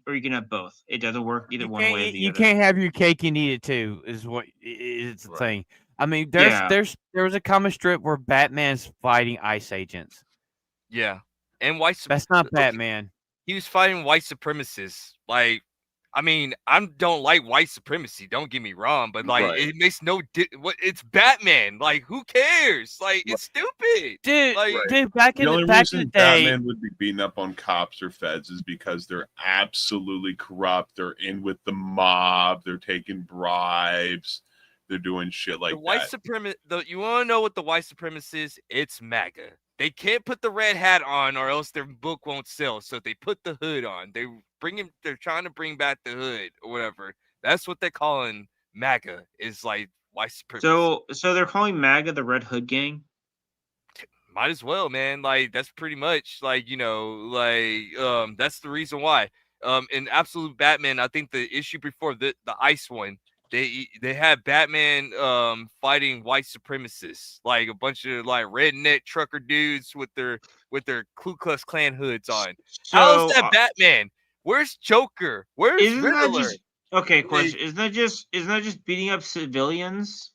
C: or you can have both. It doesn't work either one way or the
B: You
C: other.
B: can't have your cake and eat it too. Is what it's the
D: Right.
B: thing. I mean,
C: Yeah.
B: there was a comic strip where Batman's fighting ICE agents.
D: Yeah, and
B: That's not Batman.
D: He was fighting white supremacists. Like, I mean, I don't like white supremacy. Don't get me wrong, but like,
A: Right.
D: it makes no. It's Batman. Like, who cares? Like, it's stupid.
B: Dude,
D: Like,
B: dude, back
A: The
B: in
A: only
B: the
A: reason
B: day,
A: Batman would be beating up on cops or feds is because they're absolutely corrupt. They're in with the mob. They're taking bribes. They're doing shit like
D: the white
A: that.
D: You want to know what the white supremacist is? It's MAGA. They can't put the red hat on, or else their book won't sell. So they put the hood on. They're trying to bring back the hood or whatever. That's what they're calling MAGA. Is like white supremacy.
C: So they're calling MAGA the Red Hood Gang.
D: Might as well, man. Like that's pretty much like that's the reason why. In Absolute Batman, I think the issue before the ICE one, they had Batman fighting white supremacists, like a bunch of like redneck trucker dudes with their Ku Klux Klan hoods on. How is that Batman? Where's Joker? Where's
C: Isn't that
D: Riddler?
C: just okay? Question: Isn't that just beating up civilians?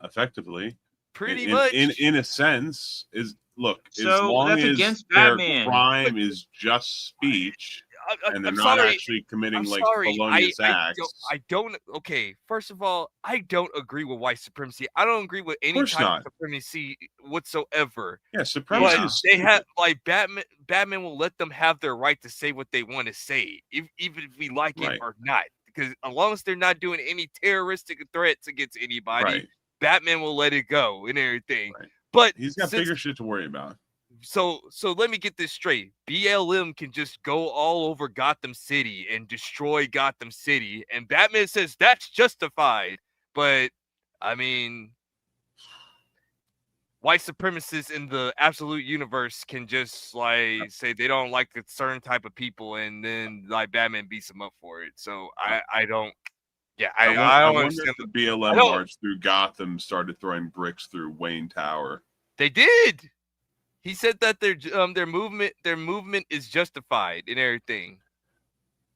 A: Effectively,
D: Pretty much.
A: in a sense, is look, as
C: So
A: long
C: that's
A: as
C: against
A: their
C: Batman.
A: crime is just speech, and they're
D: I'm
A: not
D: sorry.
A: actually committing
D: I'm
A: like
D: sorry.
A: felonious acts.
D: I don't. Okay, first of all, I don't agree with white supremacy. I don't agree with any
A: course
D: type
A: not.
D: of supremacy whatsoever.
A: Yeah, supremacy
D: But
A: is
D: they have
A: stupid.
D: like Batman will let them have their right to say what they want to say, even if we like it
A: Right.
D: or not. Because as long as they're not doing any terroristic threats against anybody,
A: Right.
D: Batman will let it go and everything.
A: Right.
D: But
A: He's got bigger shit to worry about.
D: So let me get this straight. BLM can just go all over Gotham City and destroy Gotham City, and Batman says that's justified. But I mean, white supremacists in the absolute universe can just like say they don't like a certain type of people, and then like Batman beats them up for it. So I don't. Yeah, I
A: I
D: don't
A: wonder
D: understand.
A: if the BLM march through Gotham started throwing bricks through Wayne Tower.
D: They did. He said that their movement is justified and everything.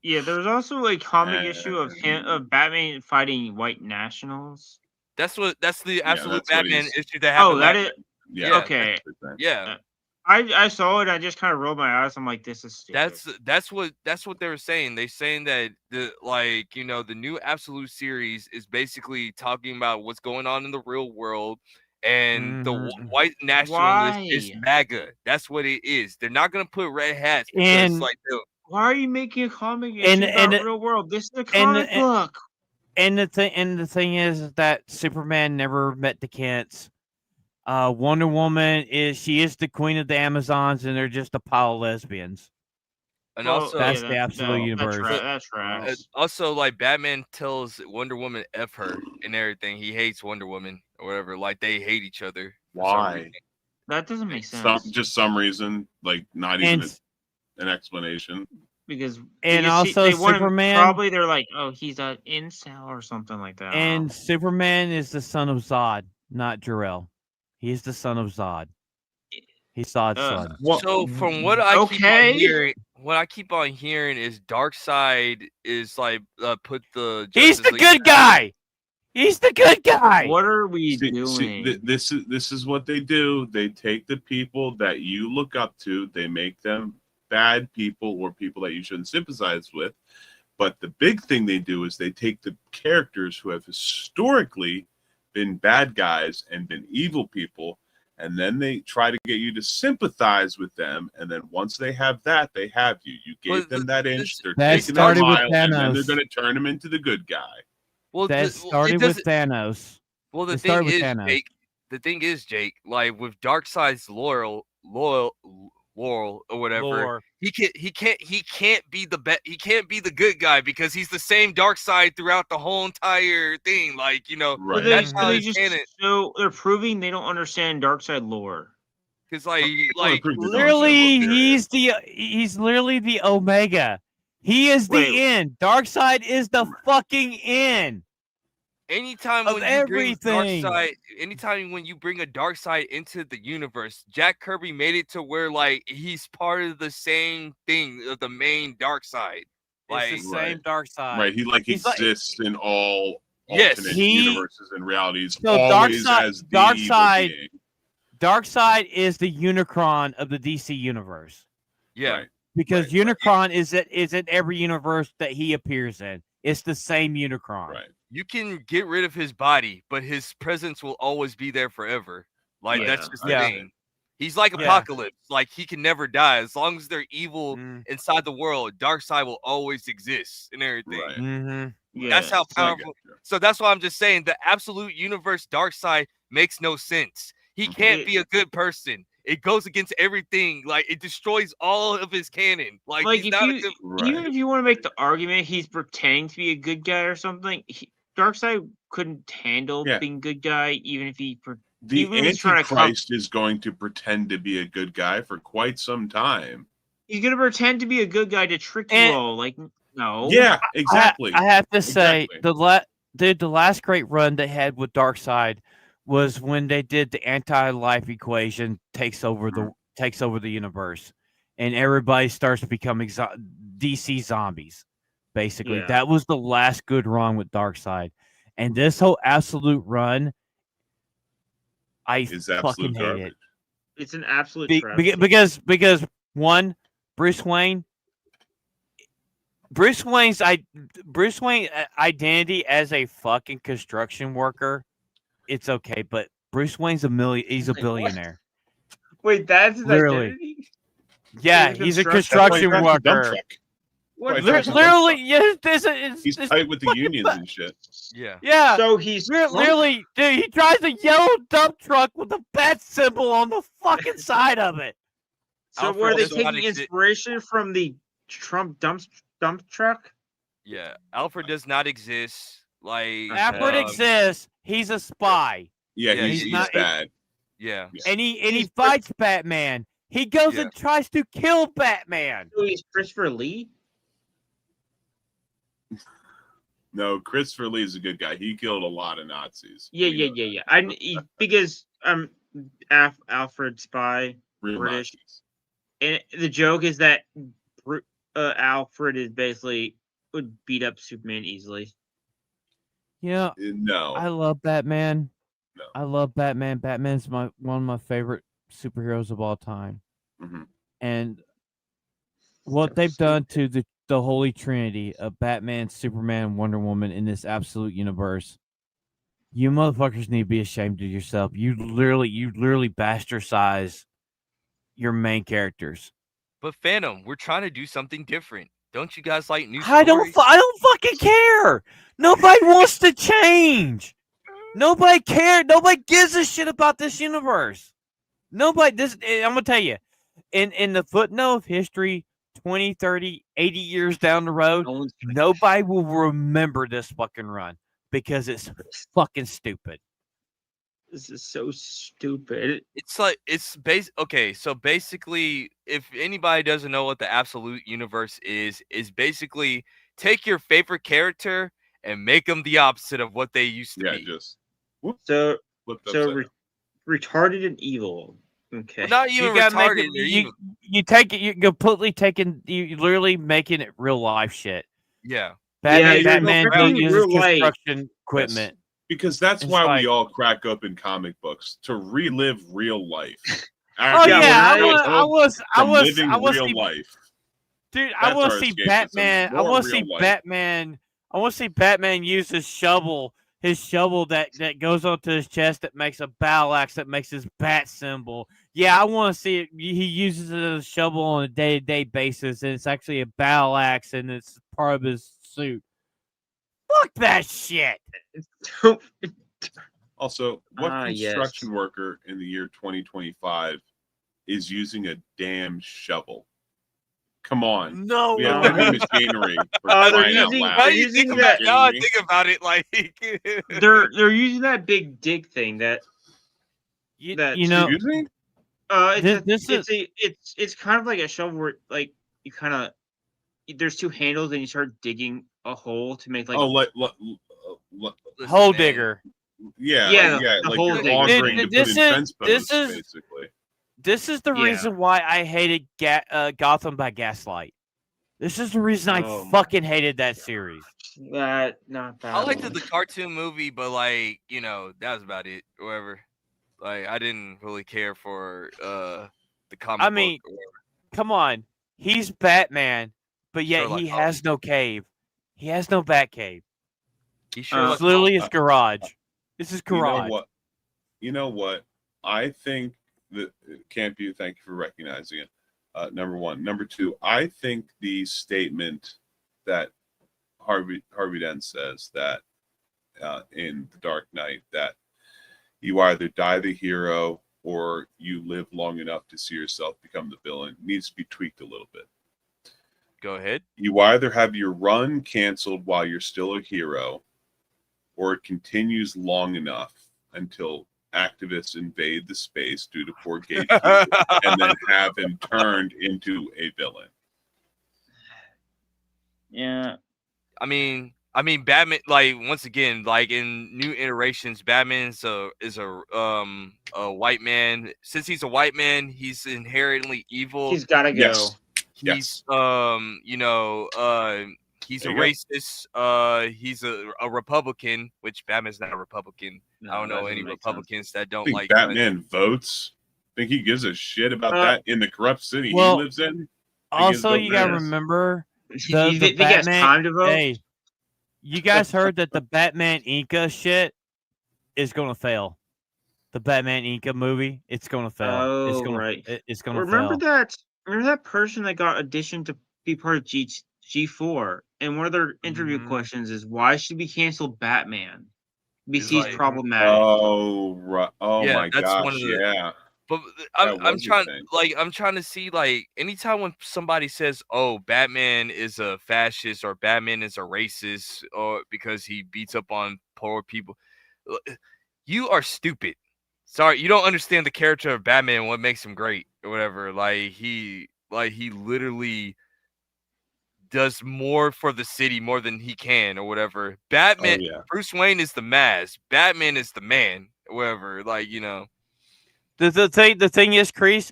C: Yeah, there's also a comic issue of Batman fighting white nationals.
D: That's the absolute
A: that's what
D: Batman
A: he's-
D: issue that happened.
C: Oh, that is
A: Yeah.
C: okay.
D: Yeah.
C: I saw it. I just kind of rolled my eyes. I'm like, this is stupid.
D: That's what they were saying. They saying that the new Absolute series is basically talking about what's going on in the real world, and the white nationalist is MAGA. That's what it is. They're not gonna put red hats because
C: why are you making a comic issue about real world? This is a comic book.
B: And the thing is that Superman never met the Kents. Wonder Woman is the queen of the Amazons, and they're just a pile of lesbians.
D: And also,
B: that's the absolute universe.
C: That's right.
D: Also, like Batman tells Wonder Woman F her and everything. He hates Wonder Woman or whatever. Like they hate each other.
A: Why?
C: That doesn't make sense.
A: Just some reason, like not even an explanation.
C: Because
B: also Superman,
C: probably they're like, oh, he's an incel or something like that.
B: And Superman is the son of Zod, not Jor-El. He's the son of Zod. He's Zod's son.
D: So from what I keep on hearing is Darkseid is like put the
B: He's the good guy. He's the good guy.
C: What are we doing?
A: This is what they do. They take the people that you look up to, they make them bad people or people that you shouldn't sympathize with. But the big thing they do is they take the characters who have historically been bad guys and been evil people, and then they try to get you to sympathize with them. And then once they have that, they have you. You gave them that inch. They're taking that mile, and then they're going to turn him into the good guy.
B: Well, that started with Thanos.
D: Well, the thing is, Jake, like with Darkseid's Laurel or whatever, he can't be the good guy because he's the same Darkseid throughout the whole entire thing. Like
A: right.
D: That's how they
C: so they're proving they don't understand Darkseid lore.
D: Because like
B: literally, he's literally the Omega. He is the end. Darkseid is the fucking end.
D: Anytime when you bring a Darkseid into the universe, Jack Kirby made it to where like he's part of the same thing of the main Darkseid. Like
B: it's the same Darkseid.
A: Right. He exists in all alternate universes and realities.
B: So Darkseid is the Unicron of the DC universe.
D: Yeah.
A: Right.
B: Because Unicron is in every universe that he appears in. It's the same Unicron.
A: Right.
D: You can get rid of his body, but his presence will always be there forever. Like that's just the thing. He's like Apocalypse. Like he can never die as long as they're evil inside the world. Darkseid will always exist and everything.
A: Right.
B: Mm-hmm.
D: That's how powerful. So that's why I'm just saying the absolute universe Darkseid makes no sense. He can't be a good person. It goes against everything. Like it destroys all of his canon. Like he's not a good.
C: Even if you want to make the argument he's pretending to be a good guy or something, Darkseid couldn't handle being a good guy, even if he.
A: The Antichrist is going to pretend to be a good guy for quite some time.
C: He's going to pretend to be a good guy to trick you all. Like, no.
A: Yeah, exactly.
B: I have to say, the last great run they had with Darkseid was when they did the anti-life equation takes over the universe, and everybody starts becoming DC zombies. Basically, that was the last good run with Darkseid, and this whole absolute run. I fucking hate it.
C: It's an absolute travesty.
B: Because one, Bruce Wayne Bruce Wayne's identity as a fucking construction worker, it's okay, but Bruce Wayne's he's a
C: Wait, what?
B: billionaire.
C: Wait, that's his
B: Literally.
C: identity?
B: Yeah,
C: He's a
B: he's a
C: construction-
B: construction
A: That's why he drives a dump
B: worker.
A: truck.
C: What?
A: Why he drives a dump
B: Literally,
A: truck.
B: yeah, it's
A: He's tight with the unions and shit.
D: Yeah.
B: yeah.
C: So he's
B: Literally, dude, he drives a yellow dump truck with a bat symbol on the fucking side of it.
C: So
D: Alfred
C: were they
D: does not
C: taking
D: exi-
C: inspiration from the Trump dump truck?
D: Yeah. Alfred does not exist. Like
B: Alfred exists. He's a spy,
A: Yeah,
D: Yeah,
A: he's
B: not-
A: bad.
D: Yeah.
B: and he
C: He's
B: fights Batman. He goes
D: Yeah.
B: and tries to kill Batman.
C: So he's Christopher Lee?
A: No, Christopher Lee is a good guy. He killed a lot of Nazis.
C: Yeah. Because Alfred spy,
A: Real
C: British.
A: Nazis.
C: and the joke is that Alfred is basically would beat up Superman easily.
B: Yeah,
A: No.
B: I love Batman.
A: No.
B: I love Batman. Batman's one of my favorite superheroes of all time.
A: Mhm.
B: And what they've done to the Holy Trinity of Batman, Superman, and Wonder Woman in this absolute universe, you motherfuckers need to be ashamed of yourself. You literally bastardize your main characters.
D: But Phantom, we're trying to do something different. Don't you guys like new
B: I don't fucking care. Nobody wants to change. Nobody cares. Nobody gives a shit about this universe. Nobody. I'm gonna tell you, in the footnote of history, 20, 30, 80 years down the road, nobody will remember this fucking run because it's fucking stupid.
C: This is so stupid.
D: It's like okay, so basically if anybody doesn't know what the absolute universe is basically take your favorite character and make them the opposite of what they used to be.
A: Just
C: So
A: flipped
C: so
A: upside
C: re-
A: down.
C: retarded and evil. Okay.
D: Well, not even
B: You gotta make
D: retarded.
B: it,
D: they're
B: you,
D: evil.
B: you take it. You're completely taking. You literally making it real life shit.
D: Yeah.
B: Batman,
C: you're
B: Batman
C: making
B: uses
C: real life.
B: construction equipment.
A: Because that's
B: It's
A: why
B: like-
A: we all crack up in comic books to relive real life.
B: Oh
C: Yeah,
B: yeah,
C: when
B: I was
A: living
B: see,
A: real life.
B: dude. I
A: That's
B: want
A: our
B: to see
A: escapism,
B: Batman. I
A: more
B: want to see
A: real life.
B: Batman. I want to see Batman use his shovel that goes onto his chest that makes a battle axe that makes his bat symbol. Yeah, I want to see it. He uses it as a shovel on a day-to-day basis, and it's actually a battle axe, and it's part of his suit. Fuck that shit.
A: Also, what
C: Yes.
A: construction worker in the year 2025 is using a damn shovel? Come on.
B: No,
A: We have
C: way.
A: heavy machinery for
C: They're
A: crying out
C: using-
A: loud.
D: Now
C: they're
D: you
C: using
D: think about
C: that-
D: now I think about it like
C: They're using that big dig thing that
B: you
C: that-
B: know.
A: Excuse me?
C: it's kind of like a shovel where like you kind of there's two handles and you start digging a hole to make like
B: Hole
D: man.
B: digger.
A: Yeah,
C: Yeah, the
A: like
C: whole
A: you're
C: thing.
A: laundering to
B: This
A: put in
B: is-
A: fence
B: this
A: posts,
B: is-
A: basically.
B: This is the
C: Yeah.
B: reason why I hated Gotham by Gaslight. This is the reason I
C: Oh my
B: fucking hated that series.
C: that. Not that.
D: I liked
C: one.
D: the cartoon movie, but like, that was about it. Or whatever. Like I didn't really care for the comic
B: I mean,
D: book or whatever.
B: come on. He's Batman, but yet
D: Sherlock
B: he
D: Holmes.
B: has no cave. He has no bat cave.
D: He's
C: Uh,
D: Sherlock
B: It's literally
D: Holmes.
B: his garage. This is garage.
A: You know what? I think that Campu, thank you for recognizing it. Number one. Number two, I think the statement that Harvey Dent says that in The Dark Knight that you either die the hero or you live long enough to see yourself become the villain needs to be tweaked a little bit.
D: Go ahead.
A: You either have your run canceled while you're still a hero, or it continues long enough until activists invade the space due to poor gatekeeping and then have him turned into a villain.
C: Yeah.
D: I mean, Batman. Like once again, like in new iterations, Batman is a white man. Since he's a white man, he's inherently evil.
C: He's gotta go.
A: Yes.
D: He's
A: Yes.
D: he's a
A: There you go.
D: racist. He's a Republican, which Batman's not a Republican.
C: No,
D: I don't
C: that
D: know
C: doesn't
D: any
C: make sense.
D: Republicans that don't
A: Think
D: like
A: Batman votes? Think he gives a shit about
C: Uh,
A: that in the corrupt city
B: well,
A: he lives in?
B: Also,
A: vote
B: you gotta
A: matters.
B: remember
C: You think he has time to vote?
B: Hey, you guys heard that the Batman Inca shit is gonna fail. The Batman Inca movie, it's gonna fail. It's
C: Oh,
B: gonna
C: right.
B: it's gonna
C: Remember
B: fail.
C: that? Remember that person that got auditioned to be part of G4? And one of their interview questions is, "Why should we cancel Batman? Because he's
D: like-
C: problematic."
A: Oh, right. Oh
D: Yeah,
A: my
D: that's one
A: gosh,
D: of the-
A: yeah.
D: But
A: That
D: I'm
A: was a
D: trying
A: thing.
D: I'm trying to see like anytime when somebody says, "Oh, Batman is a fascist" or "Batman is a racist" or because he beats up on poor people, you are stupid. Sorry, you don't understand the character of Batman, what makes him great or whatever. Like he literally does more for the city more than he can or whatever. Batman,
A: yeah.
D: Bruce Wayne is the mask. Batman is the man, whatever. Like, you know.
B: The thing is, Kreese,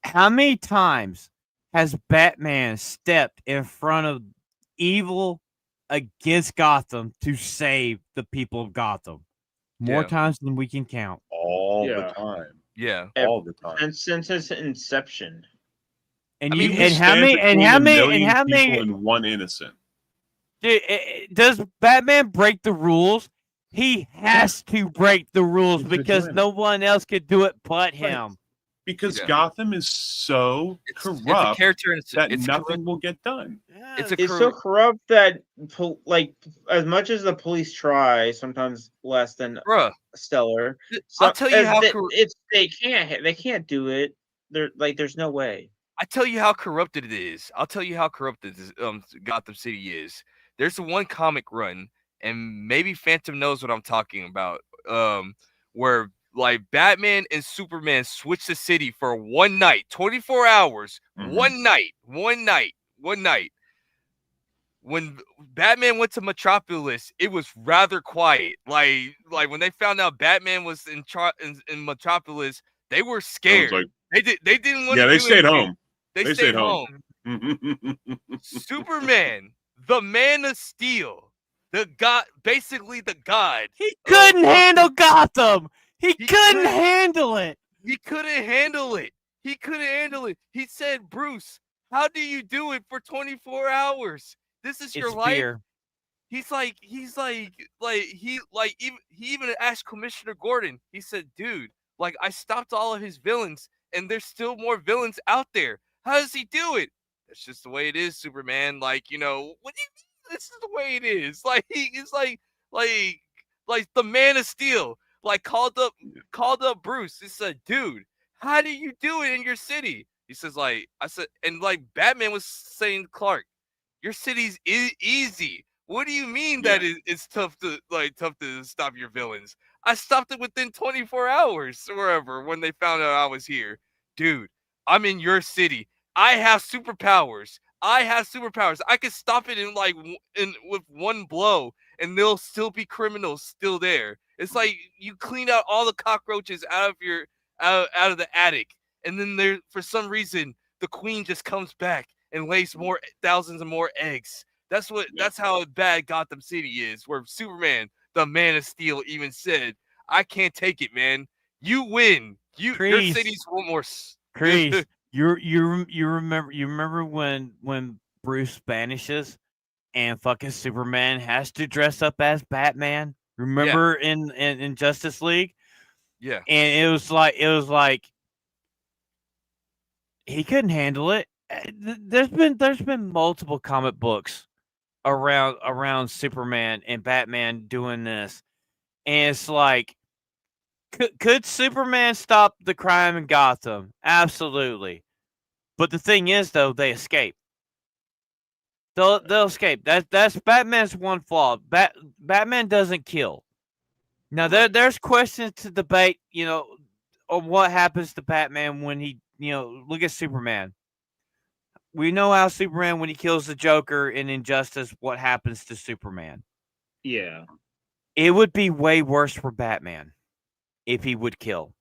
B: how many times has Batman stepped in front of evil against Gotham to save the people of Gotham? More
D: Yeah.
B: times than we can count.
A: All the
C: Yeah.
A: time.
D: Yeah.
A: All the time.
C: And since his inception.
B: And
D: I
B: you
D: mean,
B: and how many and how many and how
A: people
B: many
A: and one innocent.
B: dude, does Batman break the rules? He has to break the rules
A: He's
B: because
A: vigilante.
B: no one else could do it but him.
A: Because
D: Yeah.
A: Gotham is so
D: It's
A: corrupt
D: a character and
A: that
D: it's
A: nothing will get done.
D: It's a
C: It's so corrupt that, like, as much as the police try, sometimes less than
D: bruh.
C: stellar.
D: I'll tell you how
C: if they can't do it. They're like, there's no way.
D: I tell you how corrupted it is. I'll tell you how corrupted Gotham City is. There's one comic run, and maybe Phantom knows what I'm talking about. Where like Batman and Superman switch the city for one night, 24 hours, one night. When Batman went to Metropolis, it was rather quiet. Like when they found out Batman was in Metropolis, they were scared.
A: Like,
D: they didn't want to.
A: Yeah, they stayed
D: anything.
A: home.
D: They stayed home. Superman, the Man of Steel, basically the god.
B: He couldn't handle Gotham. He couldn't handle it.
D: He couldn't handle it. He said, "Bruce, how do you do it for 24 hours? This is your life."
B: Fear.
D: He even asked Commissioner Gordon. He said, "Dude, like I stopped all of his villains, and there's still more villains out there. How does he do it?" That's just the way it is, Superman. Like, you know, what do you mean? This is the way it is. Like he is like the Man of Steel. Like called up Bruce. He said, "Dude, how do you do it in your city?" He says, like I said, and like Batman was saying to Clark, "Your city's easy. What do you mean that it's tough to stop your villains? I stopped it within 24 hours or wherever when they found out I was here. Dude, I'm in your city. I have superpowers. I can stop it with one blow, and there'll still be criminals still there. It's like you clean out all the cockroaches out of the attic, and then there for some reason the queen just comes back and lays more thousands of more eggs. That's how bad Gotham City is. Where Superman, the Man of Steel, even said, "I can't take it, man. You win. Your city's one more."
B: Kreese, you remember when Bruce vanishes and fucking Superman has to dress up as Batman? Remember in Justice League?
D: Yeah.
B: And it was like he couldn't handle it. There's been multiple comic books around Superman and Batman doing this, and it's like, could Superman stop the crime in Gotham? Absolutely, but the thing is, though, they escape. They'll escape. That's Batman's one flaw. Batman doesn't kill. Now there's questions to debate, on what happens to Batman when he, look at Superman. We know how Superman, when he kills the Joker in Injustice, what happens to Superman.
C: Yeah.
B: It would be way worse for Batman if he would kill.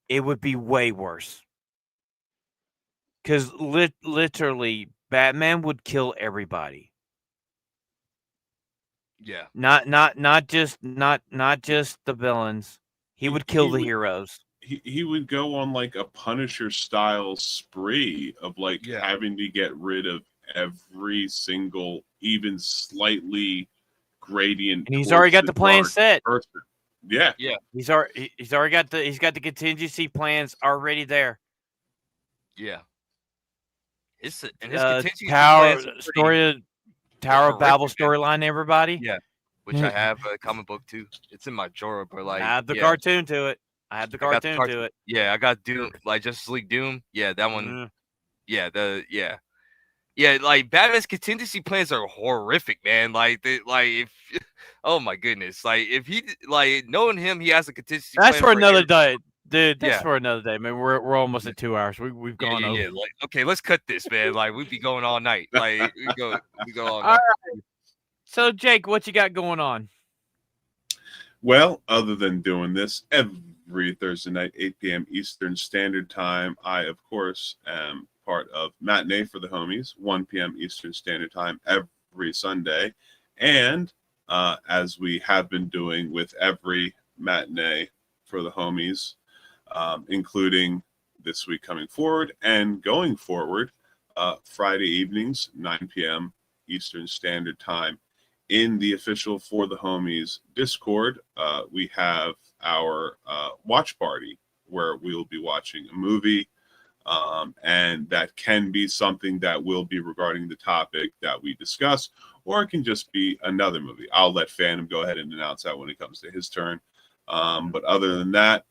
B: It would be way worse. Because literally, Batman would kill everybody.
D: Yeah.
B: Not just the villains. He would kill the heroes.
A: he would go on like a Punisher style spree of like having to get rid of every single even slightly gradient.
B: And he's already got the plan set.
A: Person. Yeah.
B: He's already got the contingency plans already there.
D: Yeah. His
B: contingency plans Tower of Babel storyline, everybody.
D: Yeah. Which I have a comic book too. It's in my drawer, but like
B: I have the cartoon to it.
D: Yeah, I got Doom, like Justice League Doom. Yeah, that one. Yeah, like Batman's contingency plans are horrific, man. Like if oh my goodness. Like if he like knowing him, he has a contingency plan.
B: That's for another day. Dude, that's for another day, man. We're almost at 2 hours. We've gone over.
D: Yeah. Like, okay, let's cut this, man. Like we'd be going all night. Like we go all night.
B: All right. So Jake, what you got going on?
A: Well, other than doing this every Thursday night, 8 p.m. Eastern Standard Time, I of course am part of Matinee for the Homies, 1 p.m. Eastern Standard Time every Sunday, and as we have been doing with every Matinee for the Homies, including this week coming forward and going forward, Friday evenings, 9 p.m. Eastern Standard Time. In the official For the Homies Discord, we have our watch party where we'll be watching a movie, and that can be something that will be regarding the topic that we discuss, or it can just be another movie. I'll let Phantom go ahead and announce that when it comes to his turn. But other than that,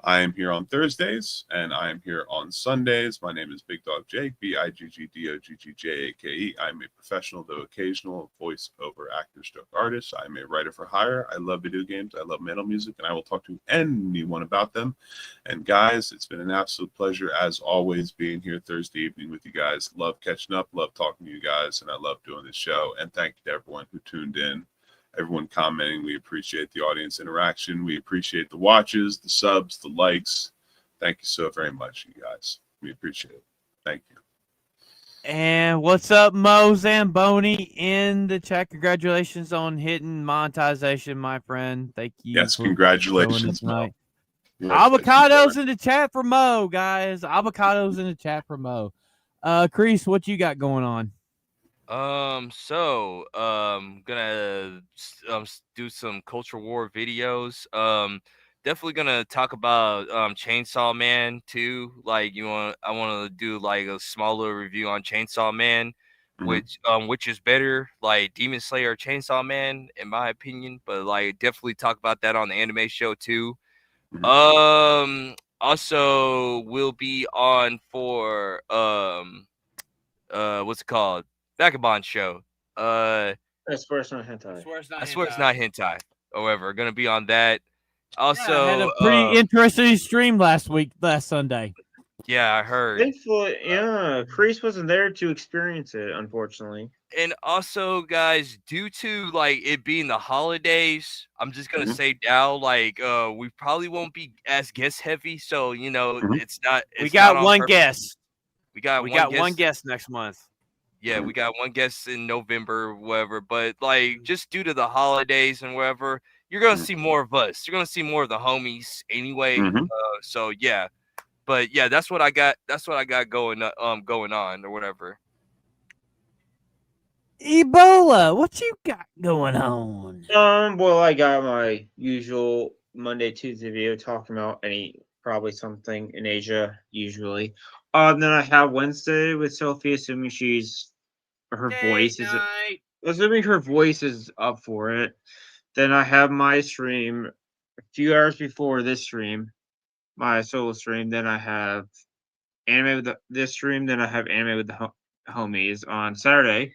A: I am here on Thursdays, and I am here on Sundays. My name is Big Dog Jake, BIGGDOGGJAKE. I'm a professional, though occasional, voice-over actor stroke artist. I'm a writer for hire. I love video games. I love metal music, and I will talk to anyone about them. And guys, it's been an absolute pleasure, as always, being here Thursday evening with you guys. Love catching up, love talking to you guys, and I love doing this show. And thank you to everyone who tuned in. Everyone commenting. We appreciate the audience interaction. We appreciate the watches, the subs, the likes. Thank you so very much, you guys. We appreciate it. Thank you.
B: And what's up, Mo Zamboni in the chat? Congratulations on hitting monetization, my friend. Thank you.
A: Yes, congratulations, Mo.
B: Avocados in the chat for Mo, guys. Avocados in the chat for Mo. Kreese, what you got going on?
D: Gonna do some culture war videos. Definitely gonna talk about Chainsaw Man too. Like I want to do like a small little review on Chainsaw Man, which is better, like Demon Slayer or Chainsaw Man in my opinion. But like definitely talk about that on the anime show too. Also will be on for what's it called? Vagabond show.
C: I swear it's not hentai.
D: I swear it's not hentai. However, gonna be on that. Also,
B: I had a pretty interesting stream last Sunday.
D: Yeah, I heard.
C: Thankfully, Kreese wasn't there to experience it, unfortunately.
D: And also, guys, due to like it being the holidays, I'm just gonna say now, like, we probably won't be as guest heavy. So it's not.
B: We got one guest.
D: We got
B: one guest next month.
D: Yeah, we got one guest in November, whatever. But like, just due to the holidays and whatever, you're gonna see more of us. You're gonna see more of the homies anyway. So yeah, but yeah, that's what I got. That's what I got going on or whatever.
B: Ebola, what you got going on?
C: Well, I got my usual Monday, Tuesday video talking about probably something in Asia, usually. Then I have Wednesday with Sophie, assuming her voice is up for it. Then I have my stream a few hours before this stream, my solo stream. Then I have anime with this stream. Then I have anime with the homies on Saturday.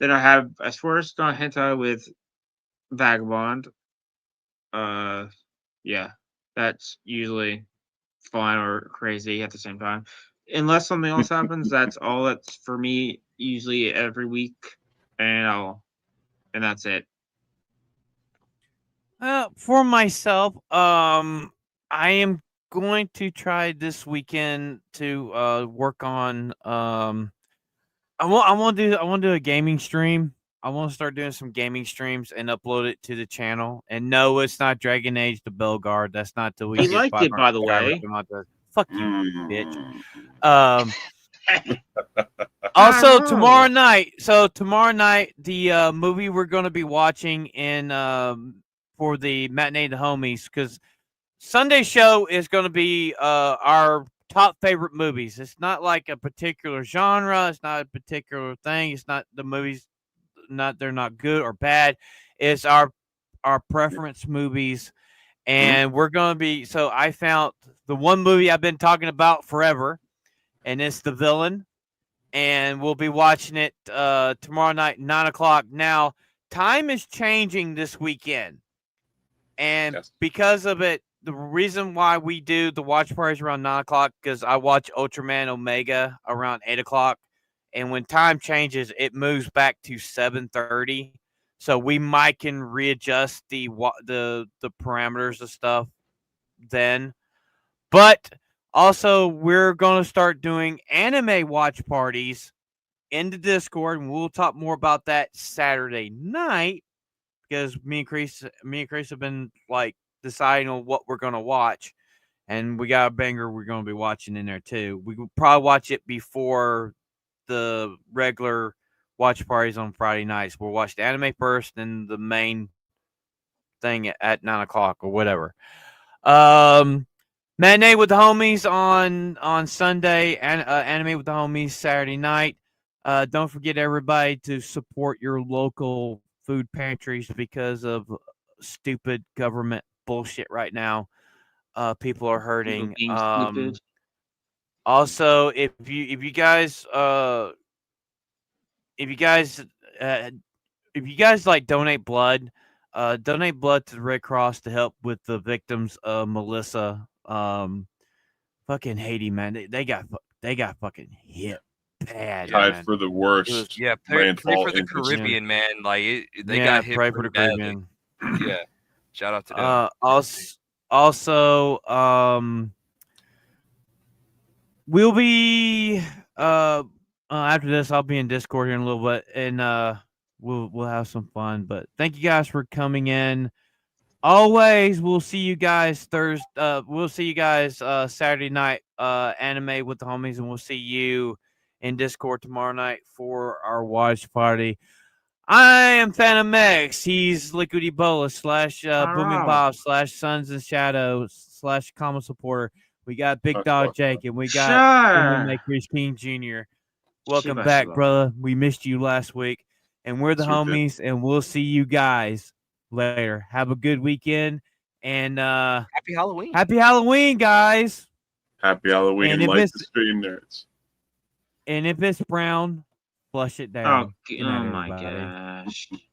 C: Then I have I swear it's not hentai with Vagabond. Yeah, that's usually fun or crazy at the same time. Unless something else happens, that's all that's for me usually every week, and that's it.
B: For myself, I am going to try this weekend to work on I want to do a gaming stream. to start doing some gaming streams and upload it to the channel. And no, it's not Dragon Age the Bellegarde. That's not the
C: He liked it, by the way.
B: Fuck you, bitch. Also tomorrow night. So tomorrow night, the movie we're going to be watching in for the matinee the homies, because Sunday show is going to be our top favorite movies. It's not like a particular genre. It's not a particular thing. It's not the movies. They're not good or bad. It's our preference movies, and we're going to be. So I found the one movie I've been talking about forever, and it's The Villain. And we'll be watching it tomorrow night, 9:00. Now, time is changing this weekend. And because of it, the reason why we do the watch parties around 9:00, because I watch Ultraman Omega around 8:00. And when time changes, it moves back to 7:30. So we might can readjust the parameters of stuff then. But also, we're going to start doing anime watch parties in the Discord, and we'll talk more about that Saturday night, because me and Kreese have been like deciding on what we're going to watch, and we got a banger we're going to be watching in there too. We will probably watch it before the regular watch parties on Friday nights. We'll watch the anime first, then the main thing at 9:00 or whatever. Matinee with the homies on Sunday, and anime with the homies Saturday night. Don't forget, everybody, to support your local food pantries because of stupid government bullshit right now. People are hurting. Also, if you guys like donate blood to the Red Cross to help with the victims of Melissa. Fucking Haiti, man. They got fucking hit bad.
A: Tied for the worst.
D: Pray for the Caribbean, man. Like they got hit.
B: Pray for the Caribbean.
D: Yeah, shout out to them.
B: Also, we'll be after this. I'll be in Discord here in a little bit, and we'll have some fun. But thank you guys for coming in. Always, we'll see you guys Thursday. We'll see you guys Saturday night, anime with the homies, and we'll see you in Discord tomorrow night for our watch party. I am Phantom X. He's Liquid Ebola / Booming Bob / Sons and Shadows / Common Supporter. We got Big Dog Jake, and we got MMA-Kreese-King Jr. Welcome back, brother. We missed you last week, and we're the homies, and we'll see you guys later. Have a good weekend, and
D: happy Halloween.
B: Happy Halloween, guys.
A: Happy Halloween, and like the stream nerds.
B: And if it's brown, flush it down.
C: Oh my gosh.